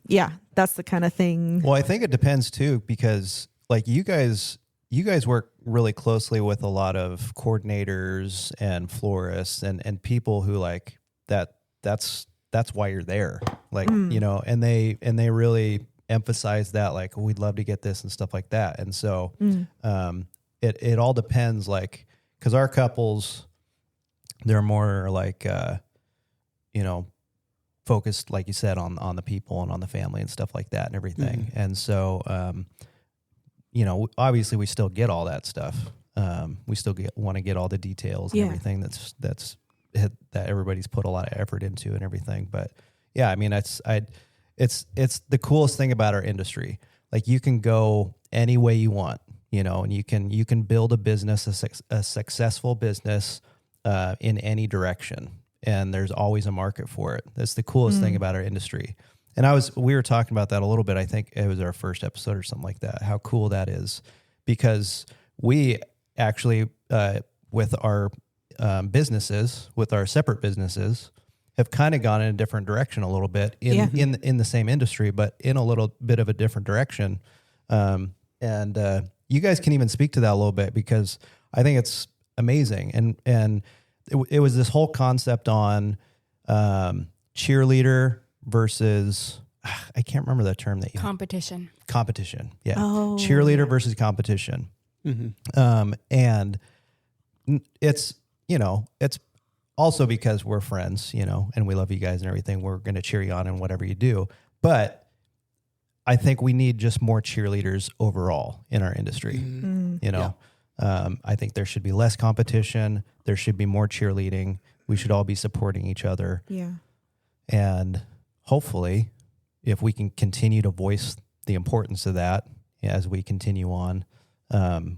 yeah, that's the kind of thing. Well, I think it depends too, because like you guys work really closely with a lot of coordinators and florists and people who like that's why you're there. Like, you know, and they really emphasize that, like, we'd love to get this and stuff like that. And so, it all depends, like, because our couples, they're more like, you know, focused, like you said, on the people and on the family and stuff like that and everything. And so, you know, obviously we still get all that stuff. We still want to get all the details and everything that everybody's put a lot of effort into and everything. But yeah, I mean, it's the coolest thing about our industry. Like, you can go any way you want. You know, and you can build a business, a successful business in any direction, and there's always a market for it. That's the coolest thing about our industry. And we were talking about that a little bit. I think it was our first episode or something like that. How cool that is, because we actually with our businesses, with our separate businesses, have kind of gone in a different direction a little bit in the same industry, but in a little bit of a different direction. And you guys can even speak to that a little bit, because I think it's amazing. And it was this whole concept on cheerleader versus, I can't remember the term that you Competition. competition. Yeah. Oh, Cheerleader versus competition. And it's, it's also because we're friends, and we love you guys and everything. We're going to cheer you on in whatever you do. But I think we need just more cheerleaders overall in our industry. I think there should be less competition. There should be more cheerleading. We should all be supporting each other. Yeah. And hopefully, if we can continue to voice the importance of that as we continue on,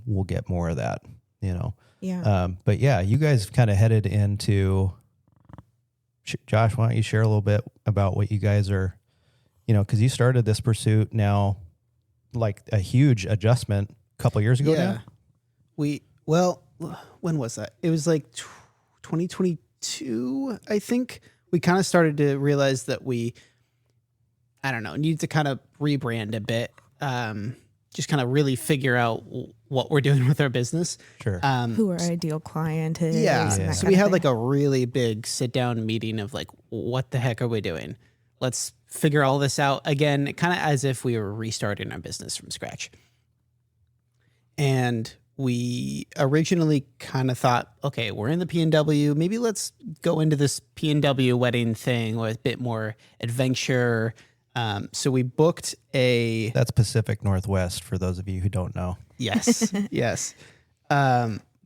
we'll get more of that, Yeah. But yeah, you guys kind of headed into, Josh, why don't you share a little bit about what you guys are, because you started this pursuit now, like a huge adjustment a couple of years ago now? When was that? It was like 2022, I think. We kind of started to realize that we, I don't know, need to kind of rebrand a bit. Just kind of really figure out what we're doing with our business. Sure. Who our ideal client is. Yeah. And that So kind we of had thing. like a really big sit down meeting of like, what the heck are we doing? Let's figure all this out again, kind of as if we were restarting our business from scratch. And we originally kind of thought, okay, we're in the P&W. Maybe let's go into this P&W wedding thing with a bit more adventure. So we booked That's Pacific Northwest for those of you who don't know. Yes.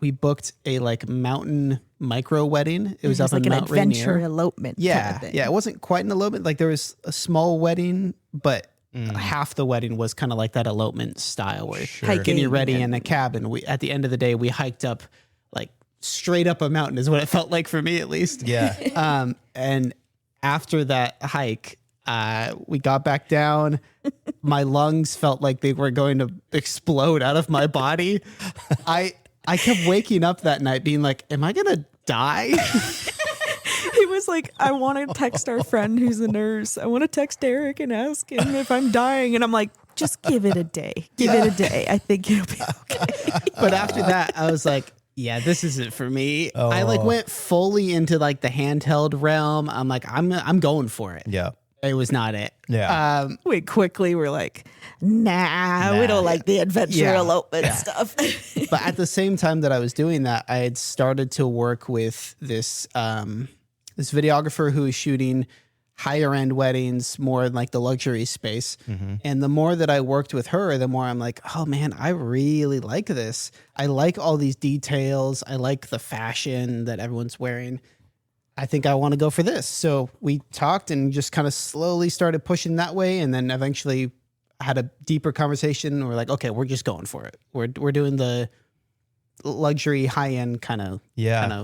We booked a like mountain micro wedding. It was up like in an Mount adventure Rainier. elopement. Yeah. Kind of thing. Yeah. It wasn't quite an elopement. Like there was a small wedding, but half the wedding was kind of like that elopement style where Hiking getting ready and- in a cabin. At the end of the day, we hiked up like straight up a mountain is what it felt like for me, at least. Yeah. And after that hike, we got back down. My lungs felt like they were going to explode out of my body. I kept waking up that night being like, am I going to die? He was like, I want to text our friend who's a nurse. I want to text Eric and ask him if I'm dying. And I'm like, just give it a day. Give it a day. I think it'll be okay. But after that, I was like, yeah, this isn't for me. I like went fully into like the handheld realm. I'm like, I'm going for it. Yeah. It was not it. Yeah. We quickly were like, nah, we don't like the adventure elopement stuff. But at the same time that I was doing that, I had started to work with this this videographer who was shooting higher end weddings, more in like the luxury space. And the more that I worked with her, the more I'm like, oh man, I really like this. I like all these details. I like the fashion that everyone's wearing. I think I want to go for this. So we talked and just kind of slowly started pushing that way. And then eventually had a deeper conversation. We're like, okay, we're just going for it. We're doing the luxury high end kind of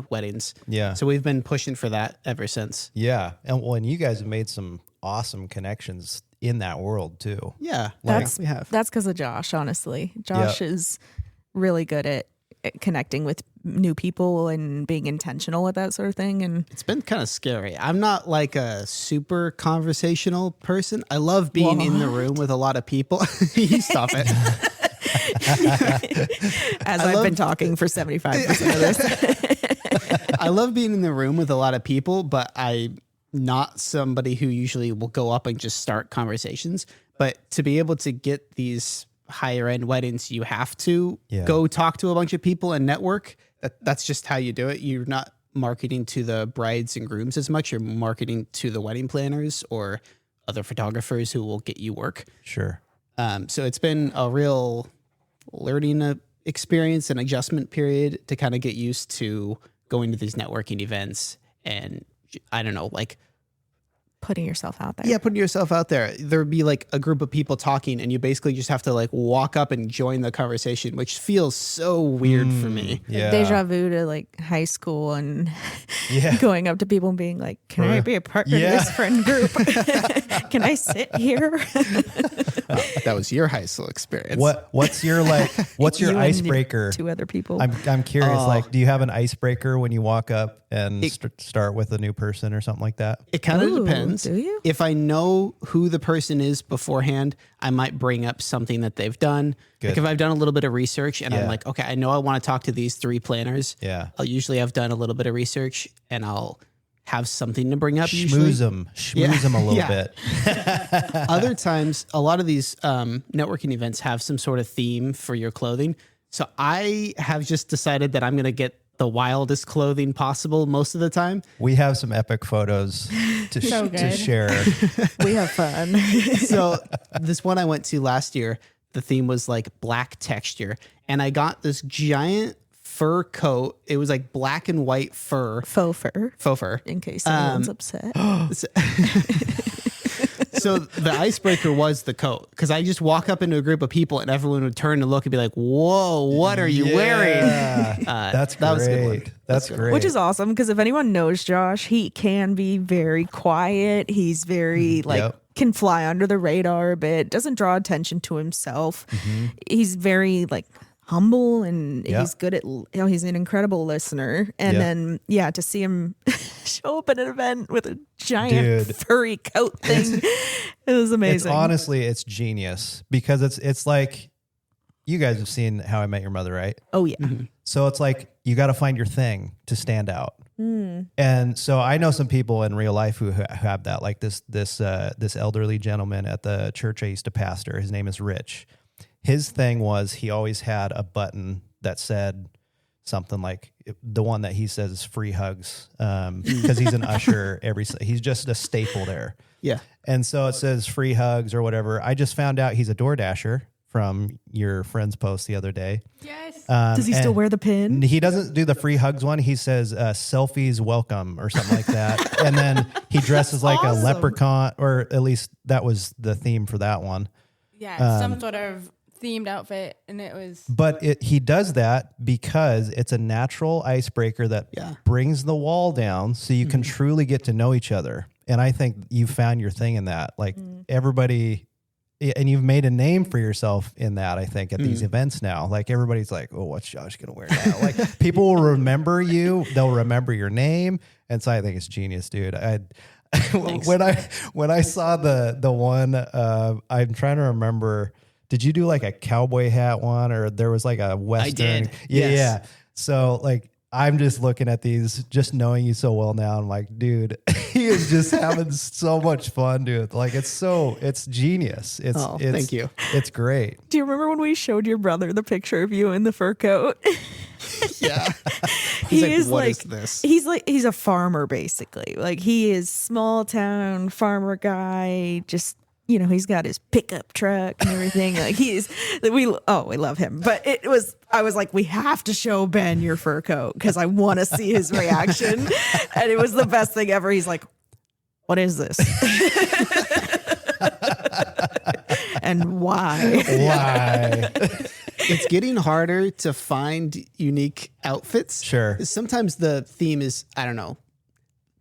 weddings. Yeah. So we've been pushing for that ever since. Yeah. And you guys have made some awesome connections in that world too. Yeah. That's we have. That's because of Josh, honestly. Josh is really good at connecting with new people and being intentional with that sort of thing. And It's been kind of scary. I'm not like a super conversational person. I love being in the room with a lot of people. You stop it. as I've been talking for 75% of this. I love being in the room with a lot of people, but I'm not somebody who usually will go up and just start conversations. But to be able to get these higher end weddings, you have to go talk to a bunch of people and network. That's just how you do it. You're not marketing to the brides and grooms as much. You're marketing to the wedding planners or other photographers who will get you work. Sure. So it's been a real learning experience and adjustment period to kind of get used to going to these networking events. And I don't know, like, Putting yourself out there. yeah, putting yourself out there. There'd be like a group of people talking and you basically just have to like walk up and join the conversation, which feels so weird for me. Yeah. Deja vu to like high school and going up to people and being like, can I be a partner in this friend group? Can I sit here? That was your high school experience. What's your what's your You and icebreaker? Two other people. I'm curious, like, do you have an icebreaker when you walk up and start with a new person or something like that? It kind of Ooh, depends. do you? If I know who the person is beforehand, I might bring up something that they've done. Good. Like if I've done a little bit of research and I'm Yeah. like, okay, I know I want to talk to these 3 planners. Yeah. I'll usually have done a little bit of research and I'll have something to bring up. Usually. Schmooze them a little Yeah. bit. Other times, a lot of these networking events have some sort of theme for your clothing. So I have just decided that I'm going to get the wildest clothing possible most of the time. We have some epic photos to So to good. share. We have fun. So this one I went to last year, the theme was like black texture. And I got this giant fur coat. It was like black and white fur. Faux fur, Faux fur. in case anyone's upset. So the icebreaker was the coat. Because I just walk up into a group of people and everyone would turn and look and be like, whoa, what are you wearing? That's that was a good one. great. That's great. Which is awesome because if anyone knows Josh, he can be very quiet. He's very Yep. can fly under the radar a bit, doesn't draw attention to himself. He's very humble and Yeah. he's good at, he's an incredible listener. And Yeah. then, to see him show up at an event with a giant Dude. furry coat thing, it was amazing. it's genius because it's like you guys have seen How I Met Your Mother, right? Oh, yeah. So it's like you got to find your thing to stand out. And so I know some people in real life who have that, like this elderly gentleman at the church I used to pastor. His name is Rich. His thing was he always had a button that said something like the one that he says is free hugs because he's an usher. He's just a staple there. Yeah. And so it says free hugs or whatever. I just found out he's a Door Dasher from your friend's post the other day. Yes. Does he still wear the pin? He doesn't do the free hugs one. He says selfies welcome or something like that. And then he dresses like a leprechaun, or at least that was the theme for that one. Yeah, some sort of themed outfit, and it was. But he does that because it's a natural icebreaker that brings the wall down so you can truly get to know each other. And I think you found your thing in that. Like everybody, and you've made a name for yourself in that, I think, at these events now. Like everybody's like, oh, what's Josh going to wear now? Like people will remember you. They'll remember your name. And so I think it's genius, dude. When I saw the one, I'm trying to remember, did you do like a cowboy hat one, or there was like a Western? I did. Yeah. Yes. Yeah. So like, I'm just looking at these, just knowing you so well now. I'm like, dude, he is just having so much fun, dude. Like it's genius. It's thank you. It's great. Do you remember when we showed your brother the picture of you in the fur coat? Yeah. He like, is "What like, is this?" he's a farmer basically. Like he is small town farmer guy. Just he's got his pickup truck and everything. Like we love him. But I was like, we have to show Ben your fur coat because I want to see his reaction. And it was the best thing ever. He's like, what is this? And why? Why? It's getting harder to find unique outfits. Sure. Sometimes the theme is, I don't know,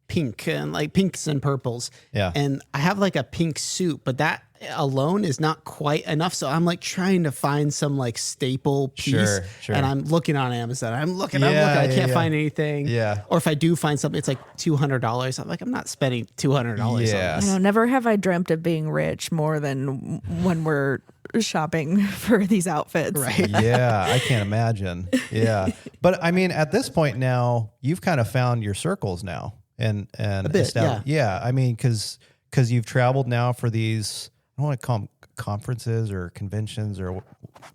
pink and like pinks and purples. Yeah. And I have like a pink suit, but that alone is not quite enough. So I'm like trying to find some like staple piece. Sure. And I'm looking on Amazon. I'm looking. Yeah, I can't find anything. Yeah. Or if I do find something, it's like $200. I'm like, I'm not spending $200 on Yeah. this. Never have I dreamt of being rich more than when we're shopping for these outfits. Right. Yeah, I can't imagine. Yeah. But I mean, at this point now, you've kind of found your circles now. And A bit, yeah. I mean, because you've traveled now for these, I don't want to call them conferences or conventions or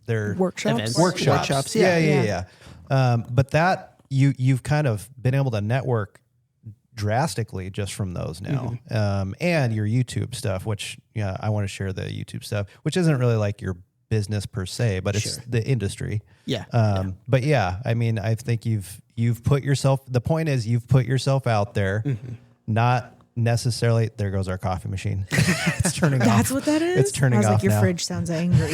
they're Workshops. Events. workshops. Yeah. But that you've kind of been able to network drastically just from those now. And your YouTube stuff, which I want to share the YouTube stuff, which isn't really like your business per se, but it's the industry. Yeah. But yeah, I mean, I think you've put yourself, the point is you've put yourself out there, not necessarily, there goes our coffee machine. It's turning off. That's what that is? It's turning off I was like, your now. fridge sounds angry.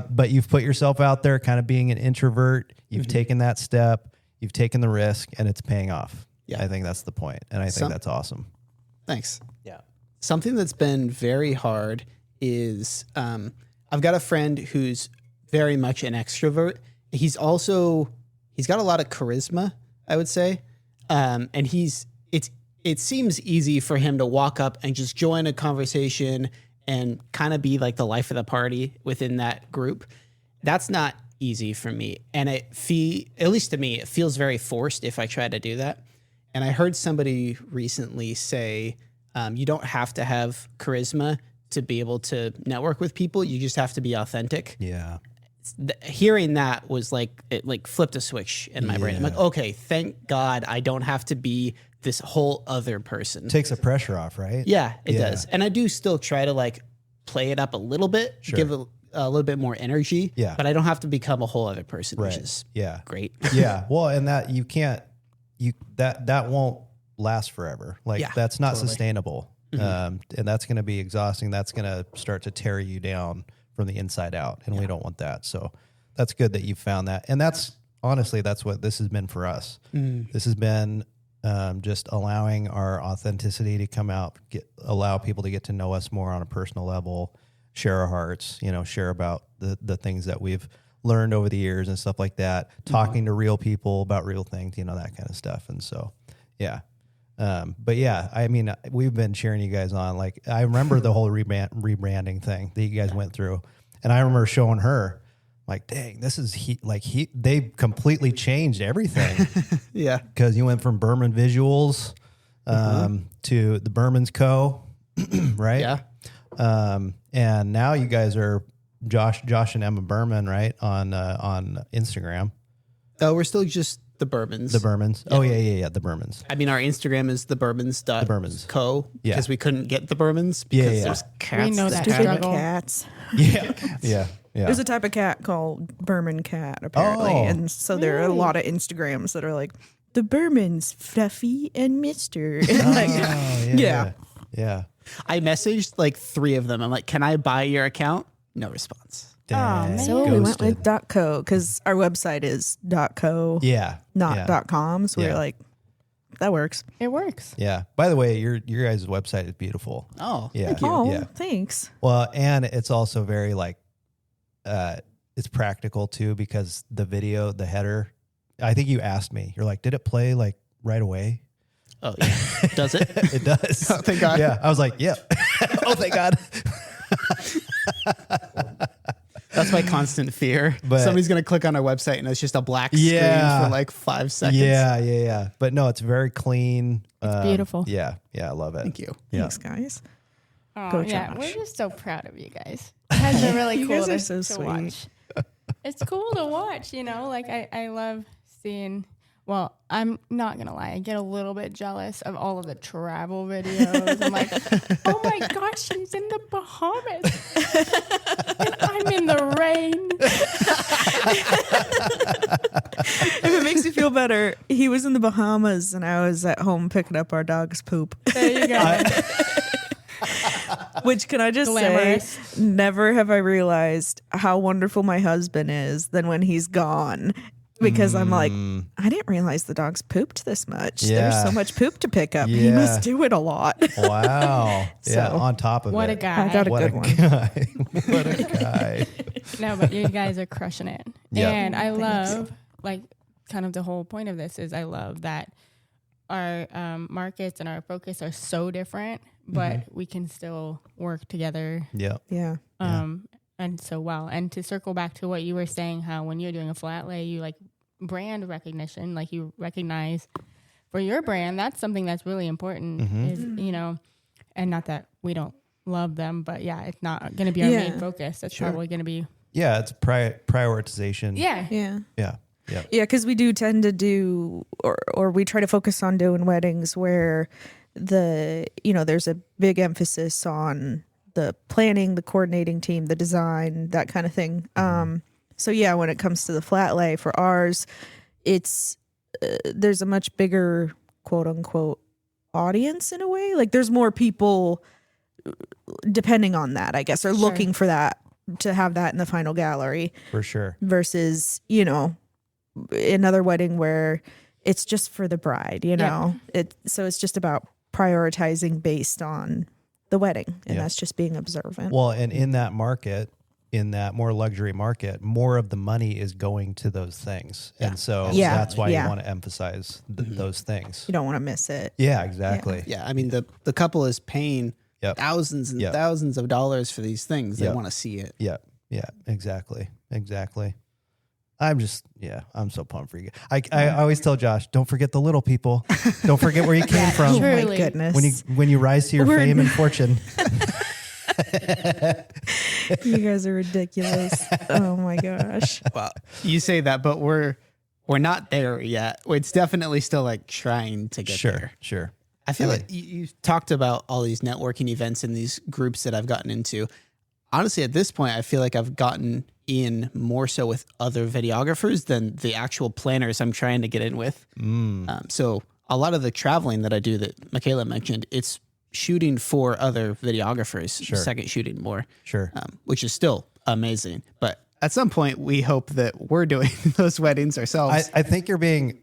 But you've put yourself out there kind of being an introvert. You've taken that step, you've taken the risk, and it's paying off. Yeah. I think that's the point. And I think that's awesome. Thanks. Yeah. Something that's been very hard is I've got a friend who's very much an extrovert. He's got a lot of charisma, I would say. And it seems easy for him to walk up and just join a conversation and kind of be like the life of the party within that group. That's not easy for me. And at least to me, it feels very forced if I try to do that. And I heard somebody recently say, you don't have to have charisma to be able to network with people. You just have to be authentic. Yeah. Hearing that was like, it like flipped a switch in my brain. I'm like, okay, thank God I don't have to be this whole other person. Takes the pressure off, right? Yeah, it does. And I do still try to like play it up a little bit, give it a little bit more energy. Yeah. But I don't have to become a whole other person, which is great. Yeah. Well, and that you can't, that won't last forever. Like that's not sustainable. And that's going to be exhausting. That's going to start to tear you down from the inside out. And we don't want that. So that's good that you found that. And that's honestly, that's what this has been for us. This has been just allowing our authenticity to come out, allow people to get to know us more on a personal level, share our hearts, share about the things that we've learned over the years and stuff like that, talking to real people about real things, that kind of stuff. And so, yeah. But yeah, I mean, we've been cheering you guys on. Like, I remember the whole rebranding thing that you guys went through. And I remember showing her, like, dang, this is they completely changed everything. Yeah. Because you went from Birman Visuals to the Birmans Co., right? Yeah. And now you guys are Josh and Emma Birman, right? On Instagram. Oh, we're still just the Birmans. The Birmans. Yeah. Oh, yeah. The Birmans. I mean, our Instagram is the Birmans. Co. Yeah. Because we couldn't get the Birmans because there's cats. We know that Stupid struggle. cats. Yeah. Yeah. There's a type of cat called Birman cat, apparently. Oh. And so there are a lot of Instagrams that are like, the Birmans, Fluffy and Mister. And like, Yeah. I messaged like 3 of them. I'm like, can I buy your account? No response. Dang, So we went ghosted. with .co because our website is .co, not .com. So we Yeah. we're like, that works. It works. Yeah. By the way, your guys' website is beautiful. Oh, Yeah. thank you. Oh, Yeah. thanks. Well, and it's also very like, it's practical too, because the video, the header, I think you asked me, you're like, did it play like right away? Oh, yeah. Does it? It does. Oh, thank God. Yeah. I was like, yeah. Oh, thank God. That's my constant fear. But- Somebody's going to click on our website and it's just a black screen Yeah. for like 5 seconds. Yeah. But no, it's very clean. It's beautiful. Yeah. I love it. Thank you. Yeah. Thanks, guys. Oh, Go, yeah, Josh. we're just so proud of you guys. It has been really You cool guys are to, so to sweet. watch. It's cool to watch, like I love seeing. Well, I'm not gonna lie, I get a little bit jealous of all of the travel videos. I'm like, oh my gosh, she's in the Bahamas, and I'm in the rain. If it makes you feel better, he was in the Bahamas and I was at home picking up our dog's poop. There you go. Which, can I just Glamorous. say, never have I realized how wonderful my husband is than when he's gone. Because I'm like, I didn't realize the dogs pooped this much. Yeah. There's so much poop to pick up. He Yeah. must do it a lot. Wow. Yeah. So- On top of What it. a guy! I got a What good a one. guy. What a guy. No, but you guys are crushing it. Yeah. And I love, like, kind of the whole point of this is I love that our markets and our focus are so different, but we can still work together. Yeah. Yeah. And so well. And to circle back to what you were saying, how when you're doing a flat lay, you like brand recognition, like you recognize for your brand, that's something that's really important, is, and not that we don't love them, but yeah, it's not going to be our main focus. It's probably going to be. Yeah. It's prioritization. Yeah. Yeah. Yeah. Yeah. Yeah, because we do tend to do, or we try to focus on doing weddings where there's a big emphasis on the planning, the coordinating team, the design, that kind of thing. So yeah, when it comes to the flat lay for ours, it's there's a much bigger quote unquote audience in a way. Like there's more people depending on that, I guess, or looking for that, to have that in the final gallery For sure. versus, another wedding where it's just for the bride, so it's just about prioritizing based on the wedding, and that's just being observant. Well, and in that market, in that more luxury market, more of the money is going to those things. Yeah. And so Yeah. that's why Yeah. you want to emphasize those things. You don't want to miss it. Yeah, exactly. Yeah, I mean the couple is paying Yep. thousands and Yep. thousands of dollars for these things. They Yep. want to see it. Yeah, exactly. I'm so pumped for you. I always tell Josh, don't forget the little people. Don't forget where you came from. Oh my Truly. goodness. When you rise to your We're- fame and fortune. You guys are ridiculous. Oh my gosh. Well, you say that, but we're not there yet. It's definitely still like trying to get there. Sure. I feel like you talked about all these networking events and these groups that I've gotten into. Honestly, at this point, I feel like I've gotten in more so with other videographers than the actual planners I'm trying to get in with. So a lot of the traveling that I do that Michaela mentioned, it's shooting for other videographers, Sure. second shooting more, Sure. which is still amazing. But at some point, we hope that we're doing those weddings ourselves. I think you're being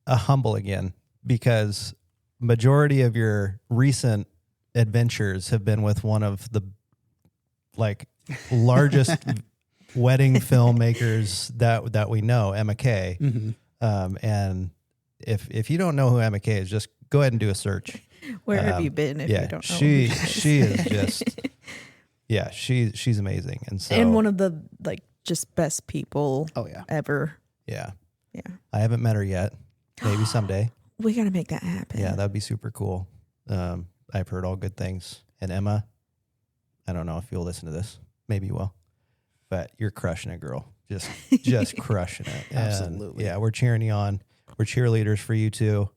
humble again, because majority of your recent adventures have been with one of the largest wedding filmmakers that we know, Emma Kay. And if you don't know who Emma Kay is, just go ahead and do a search. Where have you been if you don't know? she who she is just she's amazing. And so and one of the just best people Oh, yeah. ever. yeah. Yeah. I haven't met her yet. Maybe someday. We got to make that happen. Yeah, that'd be super cool. I've heard all good things. And Emma, I don't know if you'll listen to this. Maybe you will. But you're crushing it, girl. Just crushing it. And Absolutely. yeah, we're cheering you on. We're cheerleaders for you too.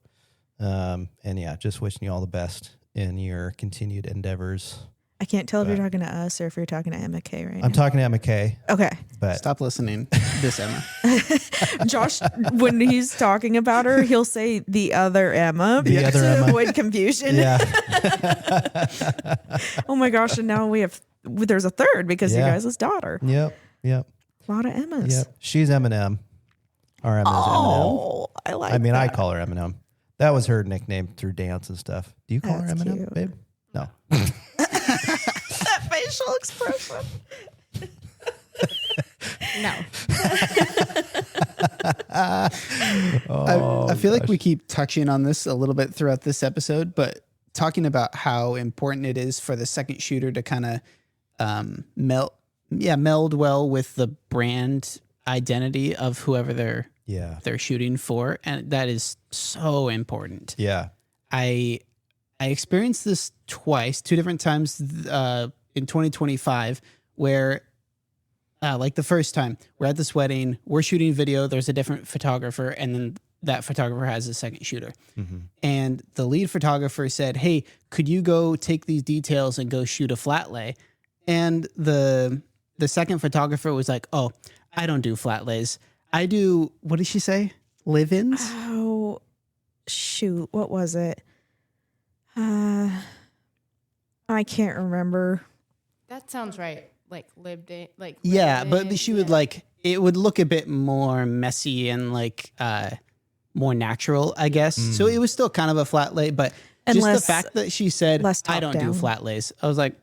And yeah, just wishing you all the best in your continued endeavors. I can't tell if you're talking to us or if you're talking to Emma Kay right I'm now. talking to Emma Kay, Okay. but Stop listening, this Emma. Josh, when he's talking about her, he'll say the other Emma The other to Emma. avoid confusion. yeah, Oh my gosh. And now there's a third because Yeah. you guys' daughter. yep. A lot of Emmas. Yep. She's Eminem. Our Emma's Oh, I like Eminem. I mean, I that. call her Eminem. That was her nickname through dance and stuff. Do you call her That's Eminem, cute. babe? No. that facial expression. No. I feel like we keep touching on this a little bit throughout this episode, but talking about how important it is for the second shooter to kind of meld well with the brand identity of whoever they're shooting for, and that is so important. Yeah. I experienced this twice, two different times in 2025, where like the first time we're at this wedding, we're shooting video, there's a different photographer, and then that photographer has a second shooter. And the lead photographer said, "Hey, could you go take these details and go shoot a flat lay?" And the second photographer was like, "Oh, I don't do flat lays. I do," what did she say? Live-ins? Oh, shoot. What was it? I can't remember. That sounds right. Like lived in, like Yeah, lived but in, she would yeah. it would look a bit more messy and more natural, I guess. So it was still kind of a flat lay, but And just less- the fact that she said, less "I don't do top-down. flat lays," I was like,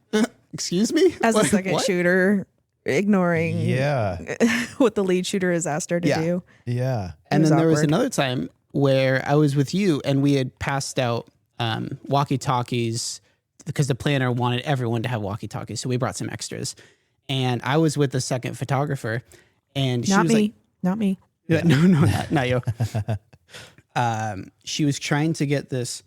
"Excuse me?" As a What? second What? shooter, ignoring Yeah. what the lead shooter has asked her to Yeah. do. Yeah. And was then there was awkward. another time where I was with you and we had passed out walkie-talkies because the planner wanted everyone to have walkie-talkies. So we brought some extras. And I was with the second photographer and she Not was me. like, Not me. Yeah, no, not you. She was trying to get this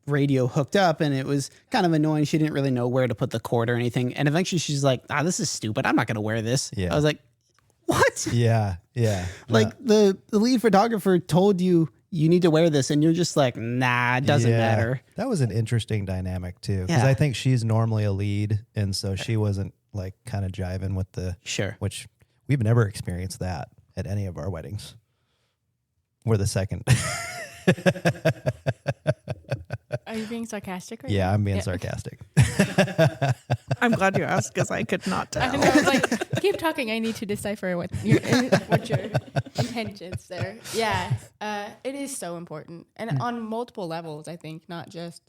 radio hooked up and it was kind of annoying. She didn't really know where to put the cord or anything. And eventually she's like, "This is stupid. I'm not going to wear this." Yeah. I was like, "What?" Yeah. Yeah. Like the lead photographer told you need to wear this and you're just like, "Nah, it doesn't Yeah. matter." That was an interesting dynamic too. Because Yeah. I think she's normally a lead. And so she wasn't kind of jiving with Sure. which we've never experienced that at any of our weddings. We're the second. Are you being sarcastic right Yeah, now? I'm being sarcastic. I'm glad you asked because I could not I tell. know, I was like, keep talking. I need to decipher what your intentions there. Yeah, it is so important, and on multiple levels. I think not just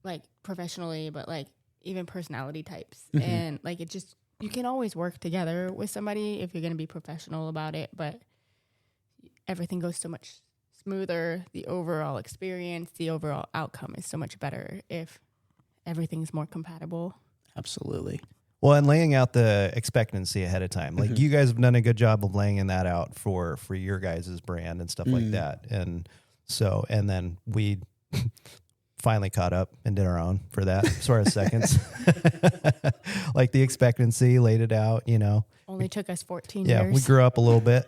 like professionally, but like even personality types, and like it just you can always work together with somebody if you're going to be professional about it, but everything goes so much smoother. The overall experience, the overall outcome is so much better if everything's more compatible. Absolutely. Well, and laying out the expectancy ahead of time. Like you guys have done a good job of laying that out for your guys' brand and stuff like that. And so, and then we finally caught up and did our own for that sort of seconds. Like the expectancy, laid it out, you know. Only took us 14 Yeah, years. we grew up a little bit.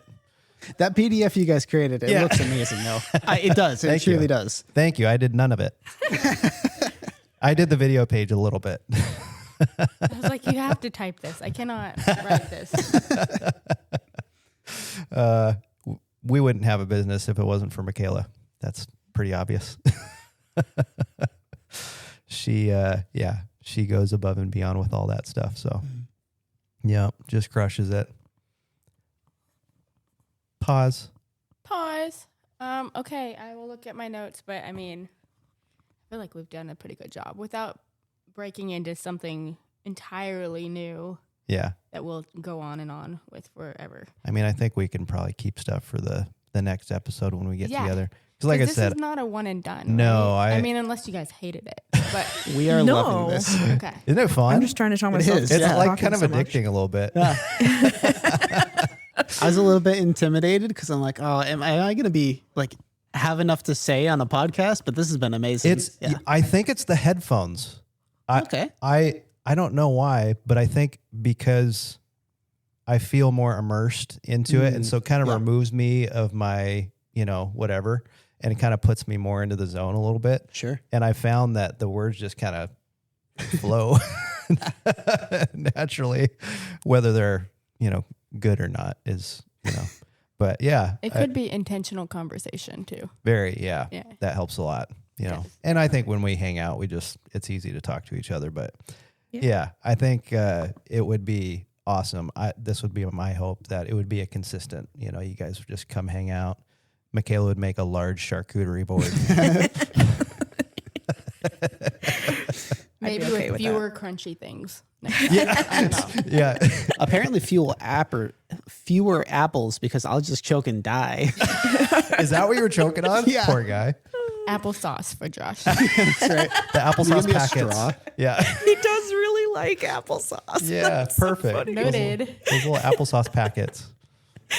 That PDF you guys created, it looks amazing, though. It does. It Thank truly you. does. Thank you. I did none of it. I did the video page a little bit. I was like, you have to type this. I cannot write this. We wouldn't have a business if it wasn't for Michaela. That's pretty obvious. She goes above and beyond with all that stuff. So, yeah, just crushes it. Pause. Okay, I will look at my notes, but I mean, I feel like we've done a pretty good job without breaking into something entirely new Yeah. that we'll go on with forever. I mean, I think we can probably keep stuff for the next episode when we get Yeah. together. Because like I this said, is not a one and done. No, right? I mean, unless you guys hated it. But We are No. loving this. okay. isn't it fun? I'm just trying to tell myself. is, to It's yeah. stop like talking kind of so much. addicting a little bit. I was a little bit intimidated because I'm like, oh, am I going to be like have enough to say on a podcast? But this has been amazing. I think it's the headphones. Okay. I don't know why, but I think because I feel more immersed into it, and so it kind of removes me of my, whatever, and it kind of puts me more into the zone a little bit. Sure. And I found that the words just kind of flow naturally, whether they're, good or not is, but yeah. It could be intentional conversation too. Very, yeah. Yeah. That helps a lot, Yes. And I think when we hang out, it's easy to talk to each other, but Yeah. I think it would be awesome. This would be my hope that it would be a consistent, you guys would just come hang out. Michaela would make a large charcuterie board. Maybe okay with with fewer crunchy things. Next time. I don't know. Yeah. Apparently fewer apples because I'll just choke and die. Is that what you were choking on? Yeah. Poor guy. Applesauce for Josh. That's right. The applesauce Give me a packets. straw. Yeah. He does really like applesauce. Yeah. That's so Perfect. funny. Noted. Those little applesauce packets.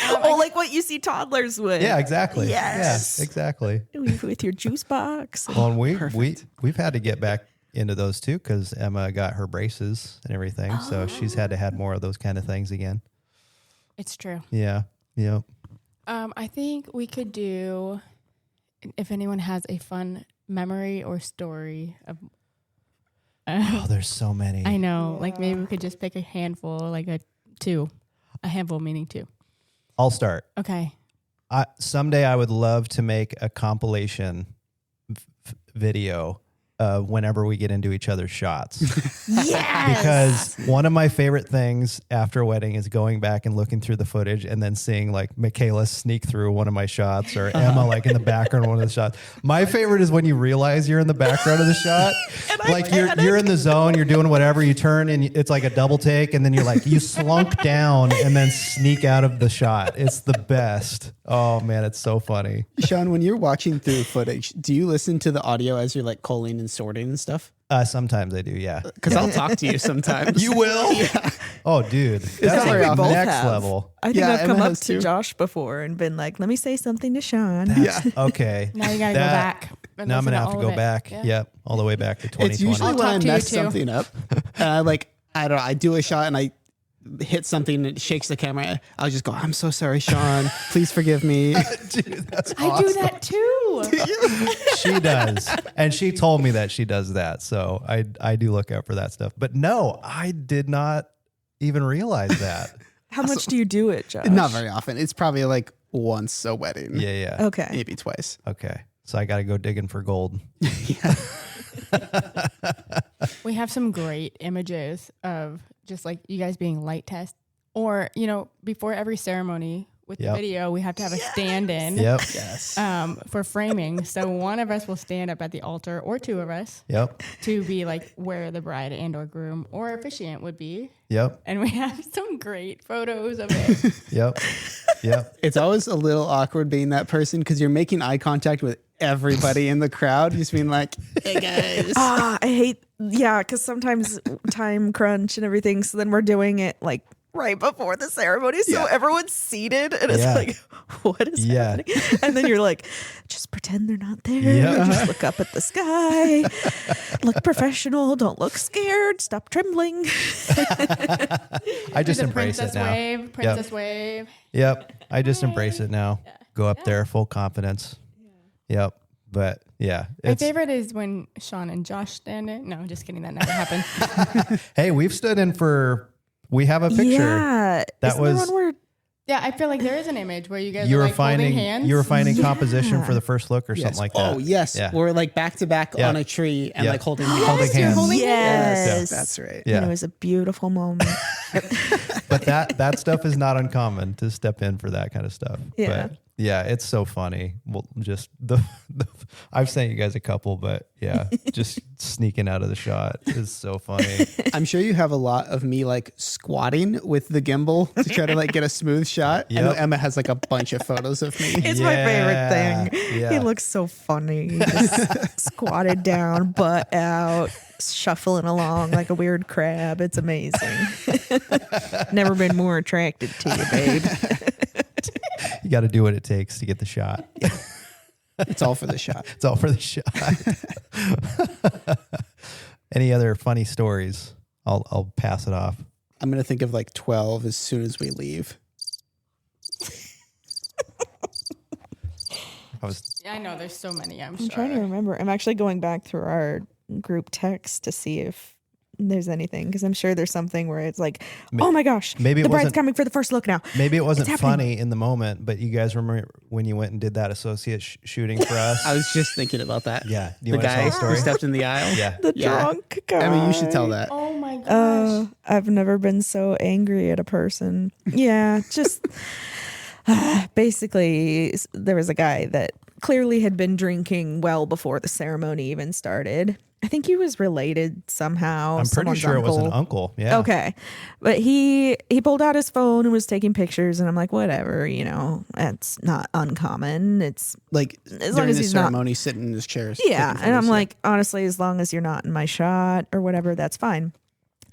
Oh, like what you see toddlers with. Yeah, exactly. Yes. Yeah, exactly. With your juice box. Well, and we've had to get back into those too because Emma got her braces and everything. So she's had to have more of those kind of things again. It's true. Yeah. Yep. I think we could do, if anyone has a fun memory or story of. Oh, there's so many. I know. Like maybe we could just pick a handful, like a handful meaning two. I'll start. Okay. Someday I would love to make a compilation video whenever we get into each other's shots. Yes. Because one of my favorite things after a wedding is going back and looking through the footage and then seeing like Michaela sneak through one of my shots or Emma like in the background of one of the shots. My favorite is when you realize you're in the background of the shot. Like you're in the zone, you're doing whatever, you turn and it's like a double take and then you're like, you slunk down and then sneak out of the shot. It's the best. Oh man, it's so funny. Sean, when you're watching through footage, do you listen to the audio as you're like culling and sorting and stuff? Sometimes I do, yeah. Because I'll talk to you sometimes. You will? Yeah. Oh, dude. That's not very like often. next level. I think Yeah, I've Emma come up has to too. Josh before and been like, let me say something to Sean. Yeah. Okay. Now you gotta go back. and Now I'm listen going to have all to of go it. back. Yeah. Yep. All the way back to 2020. It's usually I'll when I talk to you mess too. something up. I don't know. I do a shot and I hit something and it shakes the camera. I'll just go, I'm so sorry, Sean. Please forgive me. Dude, that's I do that too. She does. And she told me that she does that. So I do look out for that stuff. But no, I did not even realize that. How much do you do it, Josh? Not very often. It's probably like once a wedding. Yeah, yeah. Okay. Maybe twice. Okay. So I got to go digging for gold. We have some great images of just like you guys being light test, or before every ceremony with Yep. the video, we have to have a stand-in. Yep. Yes. For framing. So one of us will stand up at the altar, or two of us, Yep. to be like where the bride and or groom or officiant would be. Yep. And we have some great photos of it. Yep. Yep. It's always a little awkward being that person because you're making eye contact with everybody in the crowd, just being like, "Hey guys." I hate, because sometimes time crunch and everything. So then we're doing it like right before the ceremony. So everyone's seated and it's like, what is happening? And then you're like, just pretend they're not there. Just look up at the sky. Look professional. Don't look scared. Stop trembling. I just embrace it now. Princess wave. Yep. I just embrace it now. Go up there, full confidence. Yep. But yeah. My favorite is when Sean and Josh stand in. No, just kidding. That never happened. Hey, we've stood in we have a picture. Yeah. That Isn't was. there one where Yeah, I feel like there is an image where you guys You are were like holding hands. finding composition for the first look or something like that. Oh, yes. Yeah. We're like back to back on a tree and like holding hands. Holding hands. holding yes. That's right. Yeah. And it was a beautiful moment. But that stuff is not uncommon to step in for that kind of stuff. Yeah. But yeah, it's so funny. Well, just the I've sent you guys a couple, but yeah, just sneaking out of the shot is so funny. I'm sure you have a lot of me like squatting with the gimbal to try to like get a smooth shot. I know Yep. Emma has like a bunch of photos of me. It's my favorite thing. Yeah. He looks so funny. Just squatted down, butt out, shuffling along like a weird crab. It's amazing. Never been more attracted to you, babe. You got to do what it takes to get the shot. It's all for the shot. It's all for the shot. Any other funny stories? I'll pass it off. I'm going to think of like 12 as soon as we leave. I know there's so many. I'm I'm trying to remember. I'm actually going back through our group text to see if there's anything, because I'm sure there's something where it's like, oh my gosh, maybe the it bride's wasn't- coming for the first look now. Maybe it wasn't It's happening. funny in the moment, but you guys remember when you went and did that associate shooting for us? I was just thinking about that. Yeah. Do you The want to tell guy the story? who stepped in the aisle. Yeah. The Yeah. drunk guy. I mean, you should tell that. Oh my gosh. I've never been so angry at a person. Yeah, just basically, there was a guy that clearly had been drinking well before the ceremony even started. I think he was related somehow. I'm pretty someone's sure it was an uncle. Yeah. Okay. But he pulled out his phone and was taking pictures, and I'm like, whatever, that's not uncommon. It's Like long during as the he's not- ceremony, sitting in his chairs. yeah. taking And I'm photos, like, honestly, as long as you're not in my shot or whatever, that's fine.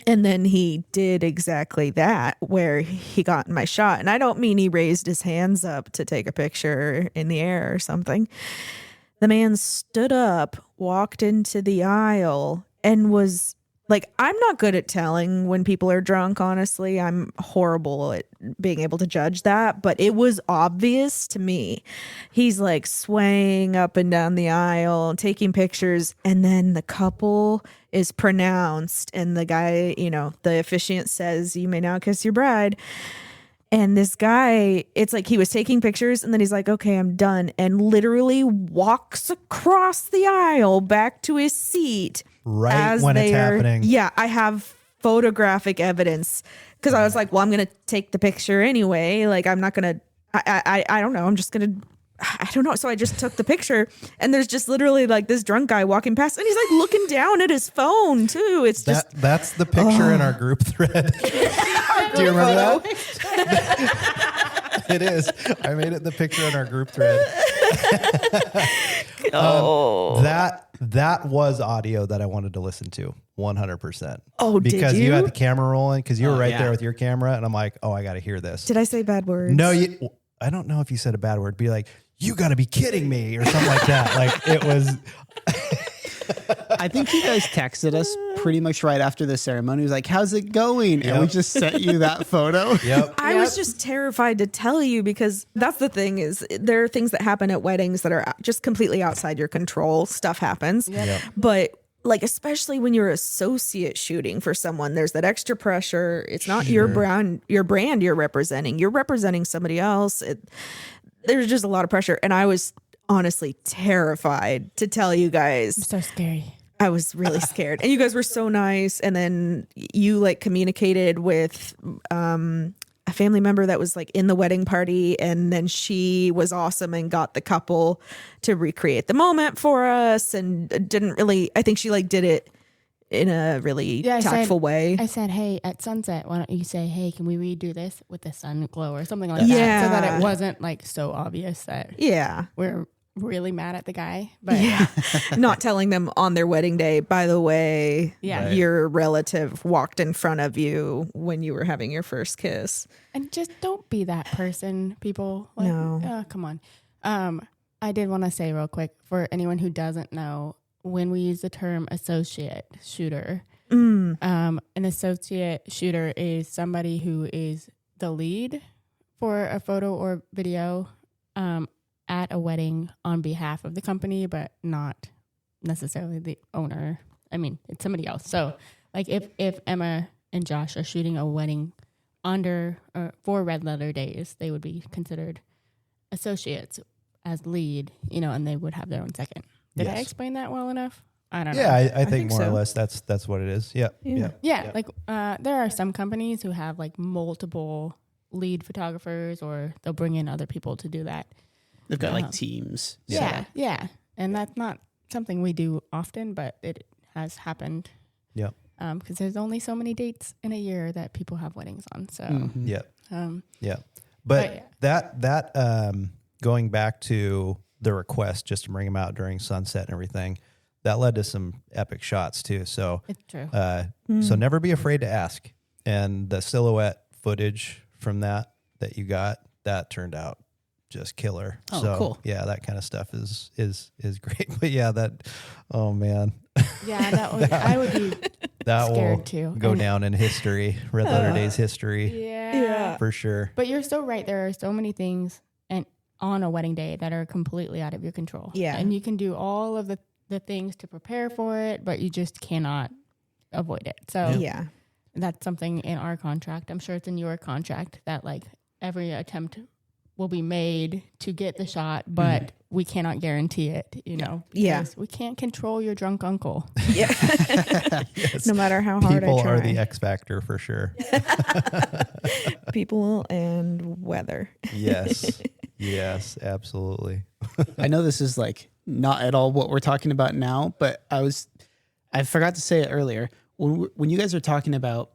And then he did exactly that, where he got in my shot. And I don't mean he raised his hands up to take a picture in the air or something. The man stood up, walked into the aisle, and was like, I'm not good at telling when people are drunk, honestly. I'm horrible at being able to judge that, but it was obvious to me. He's like swaying up and down the aisle, taking pictures, and then the couple is pronounced, and the guy, the officiant says, "You may now kiss your bride." And this guy, it's like he was taking pictures and then he's like, okay, I'm done. And literally walks across the aisle back to his seat. Right as when it's they are- happening. Yeah, I have photographic evidence because I was like, well, I'm going to take the picture anyway. Like, I'm not going to, I don't know. I'm just going to, I don't know. So I just took the picture and there's just literally like this drunk guy walking past and he's like looking down at his phone too. It's just, That's the picture in our group thread. Do you remember that? It is. I made it the picture in our group thread. That was audio that I wanted to listen to 100%. Oh, did because you had you? the camera rolling because you were right yeah. there with your camera, and I'm like, oh, I got to hear this. did I say bad words? No, I don't know if you said a bad word. Be like, you got to be kidding me, or something like that. Like it was. I think you guys texted us pretty much right after the ceremony. He was like, how's it going? And we Yep. just sent you that photo. Yep. I was just terrified to tell you because that's the thing is there are things that happen at weddings that are just completely outside your control. Stuff happens. Yep. But like, especially when you're associate shooting for someone, there's that extra pressure. It's not your brand you're representing. You're representing somebody else. There's just a lot of pressure. And I was honestly terrified to tell you guys. So scary. I was really scared. And you guys were so nice. And then you like communicated with a family member that was like in the wedding party. And then she was awesome and got the couple to recreate the moment for us and didn't really, I think she like did it in a really Yeah, tactful way. I said, hey, at sunset, why don't you say, hey, can we redo this with the sun glow or something like that? Yeah. So that it wasn't like so obvious that Yeah. we're really mad at the guy. But Yeah. Not telling them on their wedding day, by the way, Yeah. Right. your relative walked in front of you when you were having your first kiss. And just don't be that person, people. Like, No. come on. I did want to say real quick, for anyone who doesn't know, when we use the term associate shooter, an associate shooter is somebody who is the lead for a photo or video at a wedding on behalf of the company, but not necessarily the owner. I mean, it's somebody else. So like if Emma and Josh are shooting a wedding under or for red letter days, they would be considered associates as lead, and they would have their own second. Did I Yes. explain that well enough? I don't know. Yeah, I think think more or so. less that's what it is. Yep. Yeah. Yep. Yeah, like there are some companies who have like multiple lead photographers, or they'll bring in other people to do that. They've got like teams. Yeah. And that's not something we do often, but it has happened. Yep. Because there's only so many dates in a year that people have weddings on. So, Yep. um, Yeah. But But that going back to the request just to bring him out during sunset and everything, that led to some epic shots too. So it's true. so never be afraid to ask. And the silhouette footage from that you got, that turned out just killer. Oh, so cool. yeah, that kind of stuff is great. But yeah, oh man. Yeah, I would be That scared will too. go And- down in history, Red Letter Days history, Yeah. for sure. But you're so right. There are so many things and on a wedding day that are completely out of your control. Yeah. And you can do all of the things to prepare for it, but you just cannot avoid it. So Yeah. that's something in our contract. I'm sure it's in your contract that like every attempt will be made to get the shot, but we cannot guarantee it, Yeah. because we can't control your drunk uncle. Yeah. Yes. No matter how hard People I try. are the X factor for sure. People and weather. Yes. Yes, absolutely. I know this is like not at all what we're talking about now, but I forgot to say it earlier. When you guys are talking about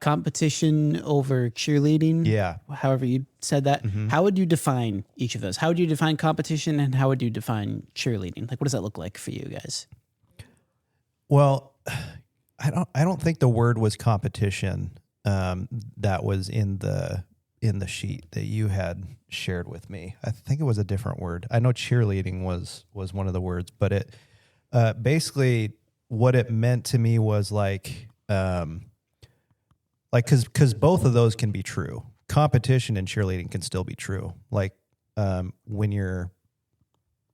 competition over cheerleading, Yeah. however you said that, how would you define each of those? How would you define competition and how would you define cheerleading? Like, what does that look like for you guys? Well, I don't think the word was competition that was in the sheet that you had shared with me. I think it was a different word. I know cheerleading was one of the words, but it basically what it meant to me was like because both of those can be true. Competition and cheerleading can still be true. Like when you're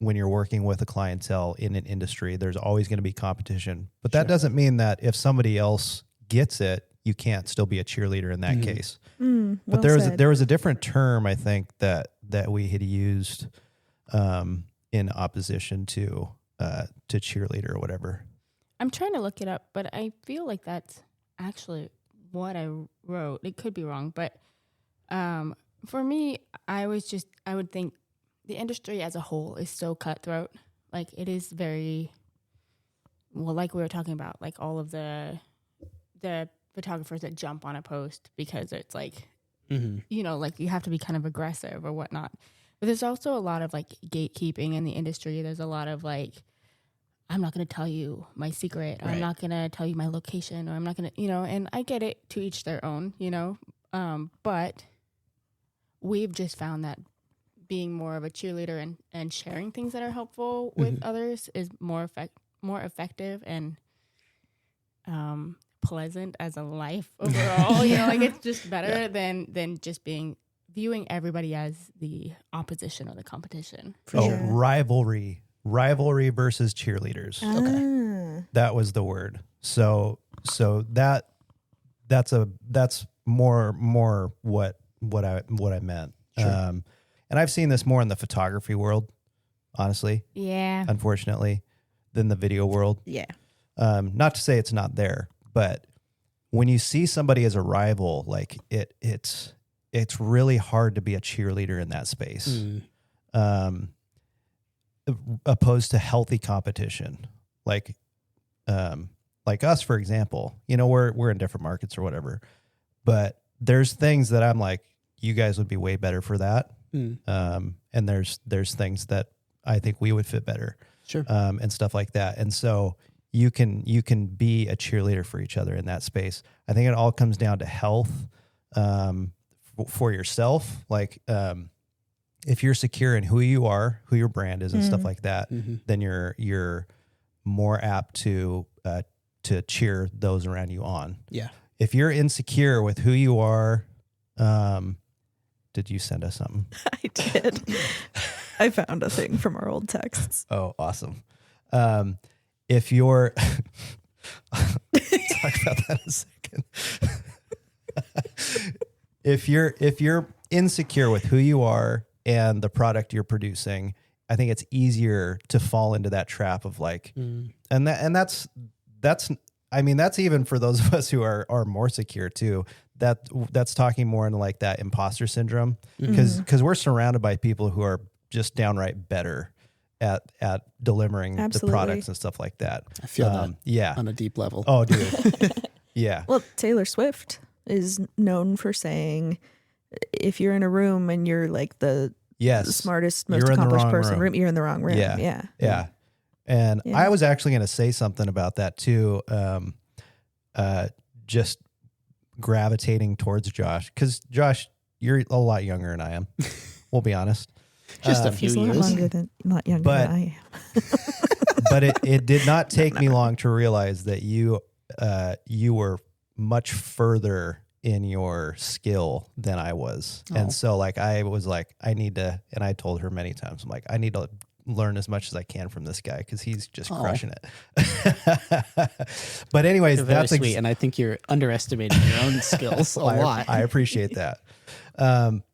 working with a clientele in an industry, there's always going to be competition. But that doesn't mean that if somebody else gets it, you can't still be a cheerleader in that case. But there was a different term, I think, that we had used in opposition to cheerleader or whatever. I'm trying to look it up, but I feel like that's actually what I wrote. It could be wrong, but for me, I would think the industry as a whole is so cutthroat. Like it is very, well, like we were talking about, like all of the photographers that jump on a post because it's like, like you have to be kind of aggressive or whatnot. But there's also a lot of like gatekeeping in the industry. There's a lot of like, I'm not going to tell you my secret. Or I'm not going to tell you my location, or I'm not going to, and I get it, to each their own, but we've just found that being more of a cheerleader and sharing things that are helpful with others is more effective and pleasant as a life overall. Like it's just better than just viewing everybody as the opposition or the competition. Rivalry versus cheerleaders. Okay. That was the word. So that's more what I meant. Sure. And I've seen this more in the photography world, honestly, Yeah. unfortunately, than the video world. Yeah. Not to say it's not there, but when you see somebody as a rival, like it's really hard to be a cheerleader in that space. Opposed to healthy competition. Like like us, for example, you know, we're in different markets or whatever, but there's things that I'm like, you guys would be way better for that. And there's things that I think we would fit better. Sure. And stuff like that. And so you can be a cheerleader for each other in that space. I think it all comes down to health, for yourself. Like, if you're secure in who you are, who your brand is and stuff like that, then you're more apt to cheer those around you on. Yeah. If you're insecure with who you are, did you send us something? I did. I found a thing from our old texts. Oh, awesome. If you're talk about that in a second. If you're insecure with who you are and the product you're producing, I think it's easier to fall into that trap of like, and that's I mean, that's even for those of us who are more secure too. That's talking more into like that imposter syndrome, because we're surrounded by people who are just downright better at delivering the products and stuff like that. I feel that on a deep level. Oh, dude. Yeah. Well, Taylor Swift is known for saying, if you're in a room and you're like the smartest, most accomplished person in the room, you're in the wrong room. Yeah. And I was actually going to say something about that too. Just gravitating towards Josh, because Josh, you're a lot younger than I am. We'll be honest. Just a few He's years. Not younger than I am. But it did not take me long to realize that you were much further in your skill than I was. Oh. And so like, I was like, I need to, and I told her many times, I'm like, I need to learn as much as I can from this guy, because he's just crushing it. But anyways, You're very that's sweet, and I think you're underestimating your own skills a lot. I appreciate that.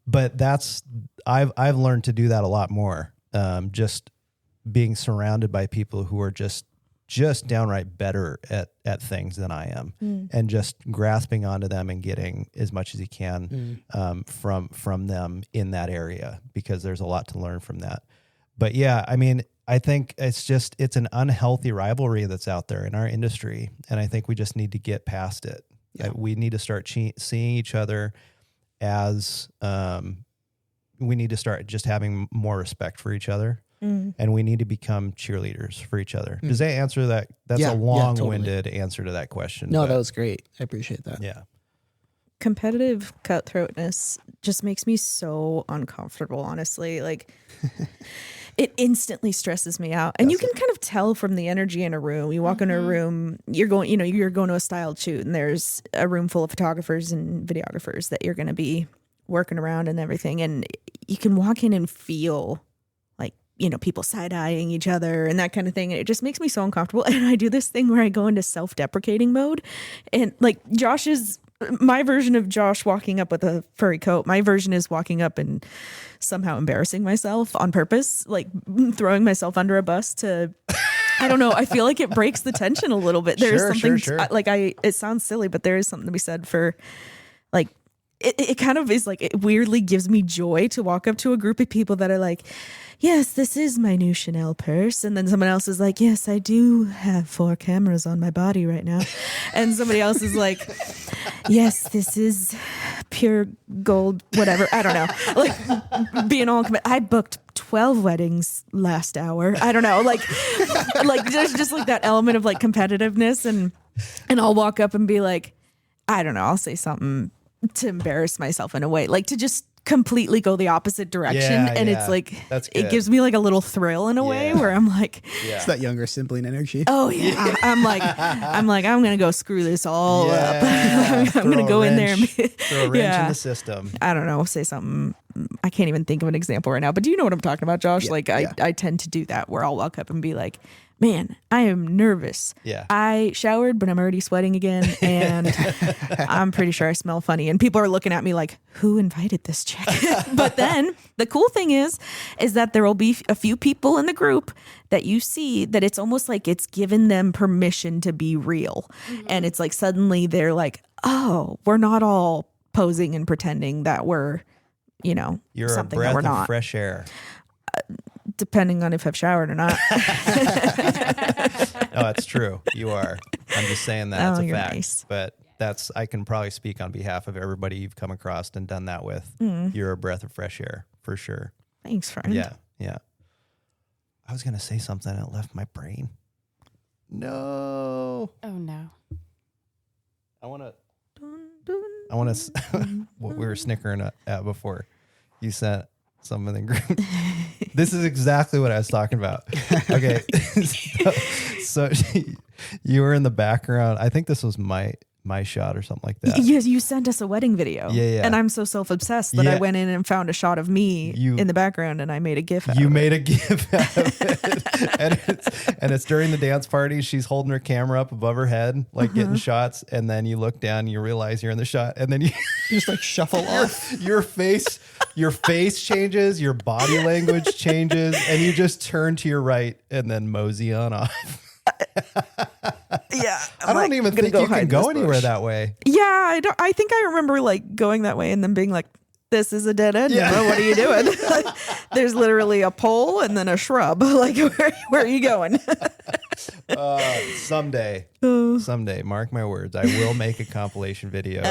But I've learned to do that a lot more. Just being surrounded by people who are just downright better at things than I am, and just grasping onto them and getting as much as you can from them in that area, because there's a lot to learn from that. But yeah, I mean, I think it's an unhealthy rivalry that's out there in our industry, and I think we just need to get past it. Yeah. We need to start seeing each other as we need to start just having more respect for each other. And we need to become cheerleaders for each other. Does that answer that? That's a long-winded answer to that question. No, that was great. I appreciate that. Yeah. Competitive cutthroatness just makes me so uncomfortable, honestly. Like, it instantly stresses me out. And you can kind of tell from the energy in a room. You walk into a room, you're going to a styled shoot, and there's a room full of photographers and videographers that you're going to be working around and everything. And you can walk in and feel people side-eyeing each other and that kind of thing. And it just makes me so uncomfortable. And I do this thing where I go into self-deprecating mode. And like my version of Josh walking up with a furry coat, my version is walking up and somehow embarrassing myself on purpose, like throwing myself under a bus to, I don't know. I feel like it breaks the tension a little bit. There's something sure. It sounds silly, but there is something to be said for like, it kind of is like, it weirdly gives me joy to walk up to a group of people that are like, yes, this is my new Chanel purse. And then someone else is like, yes, I do have 4 cameras on my body right now. And somebody else is like, yes, this is pure gold, whatever. I don't know. Like being all, I booked 12 weddings last hour. I don't know. Like there's just like that element of like competitiveness. And I'll walk up and be like, I don't know, I'll say something to embarrass myself in a way, like to just completely go the opposite direction. And it's like, it gives me like a little thrill in a way where I'm like, it's that younger sibling energy. Oh yeah. I'm like, I'm going to go screw this all up. I'm going to go in there and throw a wrench in the system. I don't know, say something. I can't even think of an example right now, but do you know what I'm talking about, Josh? I tend to do that where I'll walk up and be like, man, I am nervous. Yeah. I showered, but I'm already sweating again. And I'm pretty sure I smell funny. And people are looking at me like, who invited this chick? But then the cool thing is that there will be a few people in the group that you see that it's almost like it's given them permission to be real. And it's like suddenly they're like, oh, we're not all posing and pretending that we're, you're something a breath that we're of not. fresh air. Depending on if I've showered or not. No, it's true. You are. I'm just saying that it's a you're fact. nice. But I can probably speak on behalf of everybody you've come across and done that with. You're a breath of fresh air for sure. Thanks, friend. Yeah. Yeah. I was going to say something and it left my brain. No. Oh no. I want to, what we were snickering at before. You sent some in the group. This is exactly what I was talking about. Okay. so you were in the background. I think this was my shot or something like that. Yes, you sent us a wedding video. Yeah. And I'm so self-obsessed that Yeah. I went in and found a shot of me in the background and I made a GIF out You of made a GIF out of it. and it's during the dance party. She's holding her camera up above her head, like getting shots. And then you look down, you realize you're in the shot. And then you Just like shuffle off. your face changes, your body language changes, and you just turn to your right and then mosey on off. Yeah. I don't even think you can go anywhere that way. Yeah, I think I remember like going that way and then being like, this is a dead end. Yeah. Emma. What are you doing? There's literally a pole and then a shrub. Like, where are you going? Someday, mark my words, I will make a compilation video,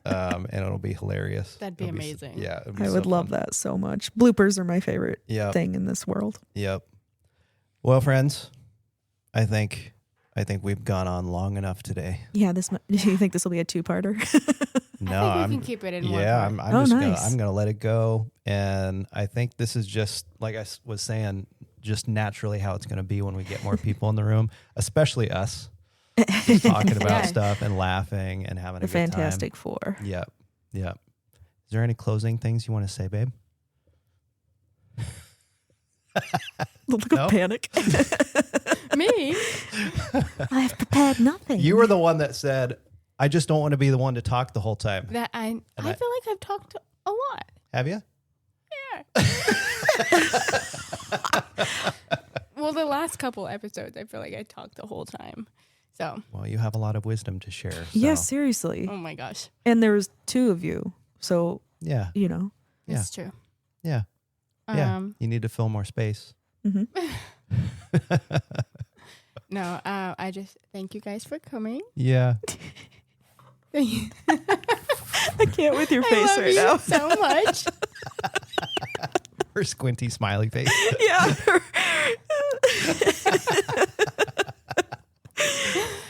and it'll be hilarious. That'd be amazing. It'd be I so would love fun. that so much. Bloopers are my favorite Yep. thing in this world. Yep. Well, friends, I think we've gone on long enough today. Yeah, do you think this will be a two-parter? No, I think we I'm can keep it in one. yeah, part. I'm just nice. gonna let it go, and I think this is just like I was saying, just naturally how it's gonna be when we get more people in the room, especially us, just talking about Yeah. stuff and laughing and having The a good Fantastic Four. time. Yep. Is there any closing things you want to say, babe? Look No? of panic. Me? I have prepared nothing. You were the one that said, "I just don't want to be the one to talk the whole time." That I feel like I've talked a lot. Have you? Well, the last couple episodes, I feel like I talked the whole time. So, Well, you have a lot of wisdom to share. So. Yeah, seriously. oh my gosh, And there was two of you. So, Yeah. you know. Yeah. it's true. Yeah. Yeah. You need to fill more space. No, I just thank you guys for coming. Yeah. Thank you. I can't with your I face love right you now. so much. Her squinty smiley face. Yeah.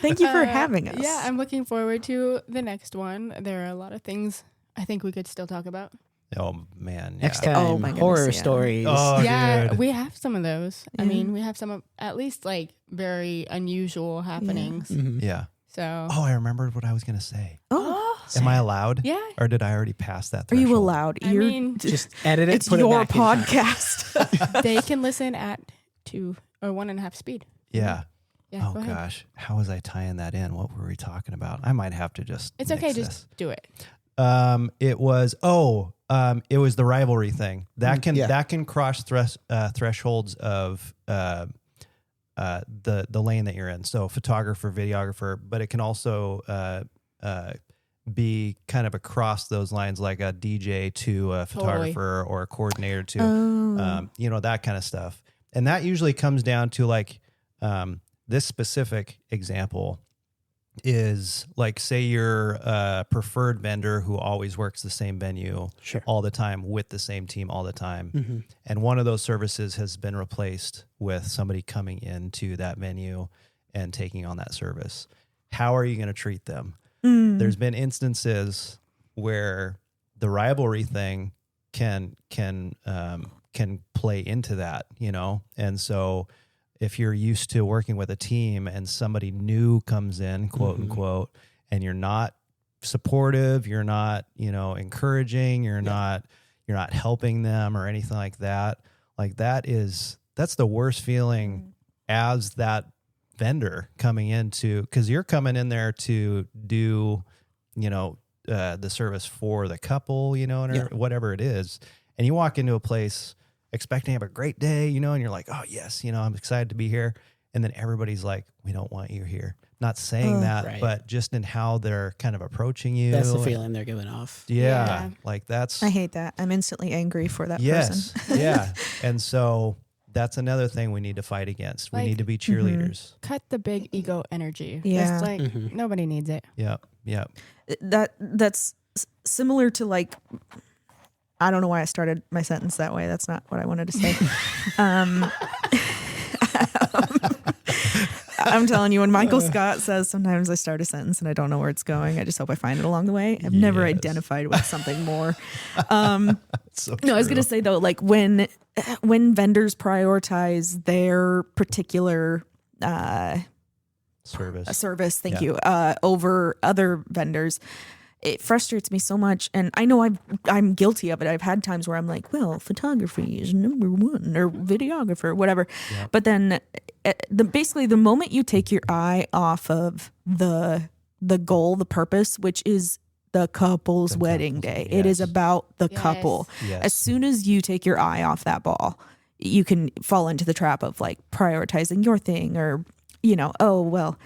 Thank you for having us. Yeah, I'm looking forward to the next one. There are a lot of things I think we could still talk about. Oh man. Yeah. Next time, Oh my goodness, horror yeah. stories. Oh, yeah, dude. we have some of those. I Yeah. mean, we have some of at least like very unusual happenings. Mhm. Yeah. So, Oh, I remembered what I was gonna say. Oh, Am I allowed? yeah. Or did I already pass that are threshold? you allowed? I You're mean, Just edit it. it's put your it back in time. podcast. they can listen at 2 or 1.5 speed. Yeah. Yeah. Oh go ahead. gosh. How was I tying that in? What were we talking about? I might have to just It's mix okay. this. Just do it. It was the rivalry thing that yeah. can cross thresholds of the lane that you're in. So photographer, videographer, but it can also be kind of across those lines, like a DJ to a photographer or a coordinator to that kind of stuff. And that usually comes down to like this specific example is like, say you're a preferred vendor who always works the same venue Sure. all the time with the same team all the time. Mm-hmm. And one of those services has been replaced with somebody coming into that venue and taking on that service. How are you going to treat them? There's been instances where the rivalry thing can play into that, and so if you're used to working with a team and somebody new comes in, quote unquote, and you're not supportive, you're not, encouraging, you're not helping them or anything like that. Like that's the worst feeling as that vendor coming into, because you're coming in there to do, the service for the couple, and whatever it is. And you walk into a place expecting to have a great day, and you're like, oh yes, I'm excited to be here. And then everybody's like, we don't want you here. Not saying that, Right. but just in how they're kind of approaching you. That's the feeling they're giving off. Yeah. Yeah. Like that's, I hate that. I'm instantly angry for that yes. person. Yeah. And so that's another thing we need to fight against. We Like- need to be cheerleaders. Cut the big ego energy. Yeah. It's like nobody needs it. Yep. Yep. That's similar to like, I don't know why I started my sentence that way. That's not what I wanted to say. I'm telling you, when Michael Scott says sometimes I start a sentence and I don't know where it's going, I just hope I find it along the way. I've never Yes. identified with something more. So No, I was true. going to say though, like when vendors prioritize their particular service. thank you, over other vendors, it frustrates me so much. And I know I'm guilty of it. I've had times where I'm like, well, photography is number one, or videographer, whatever. Yep. But then basically the moment you take your eye off of the goal, the purpose, which is the couple's The wedding couple's- day. It is yes. about the Yes. couple. Yes. As soon as you take your eye off that ball, you can fall into the trap of like prioritizing your thing, or, oh, well,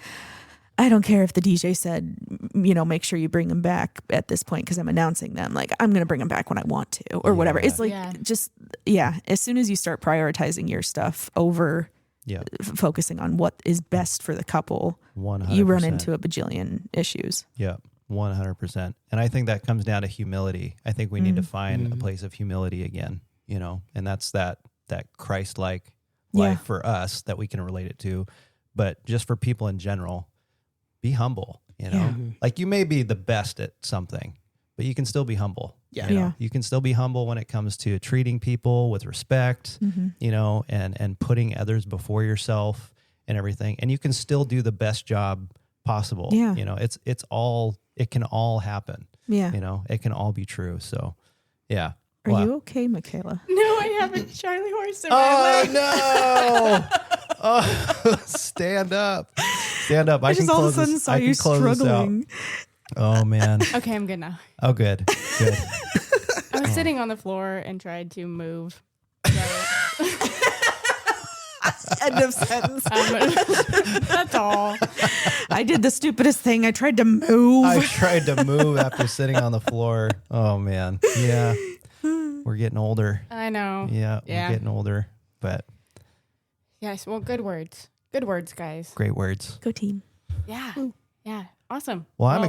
I don't care if the DJ said, make sure you bring them back at this point because I'm announcing them. Like, I'm going to bring them back when I want to, or whatever. It's like, as soon as you start prioritizing your stuff over Yeah. focusing on what is best for the couple, 100%. you run into a bajillion issues. Yeah. 100%. And I think that comes down to humility. I think we need to find a place of humility again, and that's that Christ-like life for us that we can relate it to. But just for people in general, be humble, Yeah. Like you may be the best at something, but you can still be humble. Yeah. Yeah. You can still be humble when it comes to treating people with respect, and putting others before yourself and everything. And you can still do the best job possible. Yeah. It can all happen. Yeah. It can all be true. So, yeah. Are you okay, Michaela? No, I have a Charlie horse in my leg. no! Oh, stand up. Stand up. I can just all of a close sudden this. saw I you can close this out. struggling. Oh, man. Okay, I'm good now. Oh, good. Good. I was sitting on the floor and tried to move. So, End of sentence. that's all. I did the stupidest thing. I tried to move. I tried to move after sitting on the floor. Oh, man. Yeah. We're getting older. I know. Yeah. Yeah. We're getting older. But Yes. Well, good words. Good words, guys. great words. Go team. Yeah. Yeah. Awesome. Well, I'm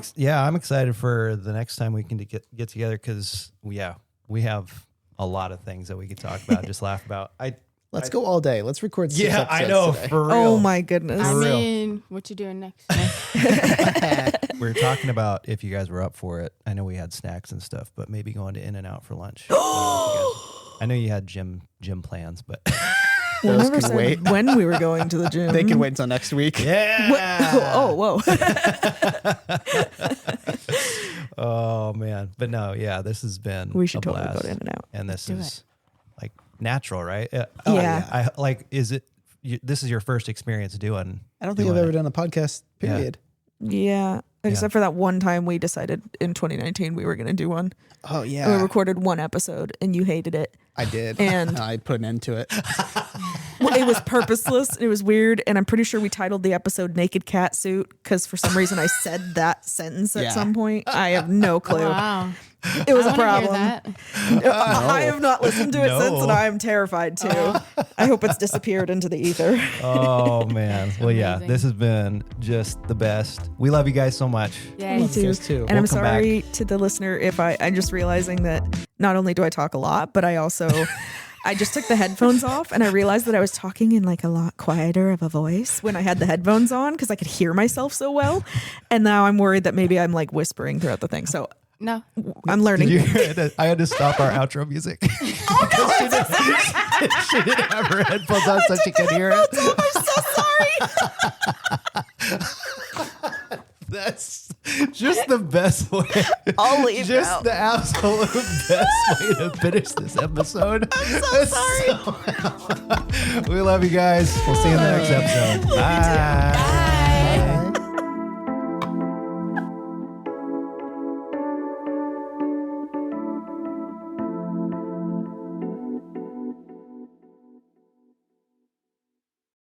excited for the next time we can get together because, we have a lot of things that we could talk about, just laugh about. Let's go all day. Let's record 6 Yeah, I episodes know, today. for real. Oh my goodness. I For real. mean, what you doing next? We were talking about if you guys were up for it. I know we had snacks and stuff, but maybe going to In-N-Out for lunch. I know you had gym plans, but We Those never can said wait. when we were going to the gym. They can wait until next week. yeah. Oh, whoa. Oh man, but no, yeah, this has been. We should a totally blast. go to In-N-Out. And this do is like natural, right? Yeah. I like. Is it? This is your first experience doing? I don't think I've doing ever it. done a podcast, Yeah. period. Yeah. Except for that one time we decided in 2019 we were going to do one. Oh, And yeah. we recorded one episode and you hated it. I did. And- I put an end to it. Well, it was purposeless. It was weird. And I'm pretty sure we titled the episode Naked Cat Suit because for some reason I said that sentence at Yeah. some point. I have no clue. Wow. It was I a wanna hear problem. that. I have not listened to it since and No. I am terrified too. I hope it's disappeared into the ether. Oh man. Well, yeah, Amazing. this has been just the best. We love you guys so much. Yay. Me You too. guys too. And I'm We'll come back. sorry to the listener if I'm just realizing that not only do I talk a lot, but I also I just took the headphones off and I realized that I was talking in like a lot quieter of a voice when I had the headphones on because I could hear myself so well. And now I'm worried that maybe I'm like whispering throughout the thing. So No. I'm learning. Did you hear that? I had to stop our outro music. Oh no! she didn't have her headphones on, so she could hear it. I'm so sorry. That's just the best way. I'll leave Just out. the absolute best way to finish this episode. I'm so sorry. We love you guys. We'll see you in the next episode. Bye.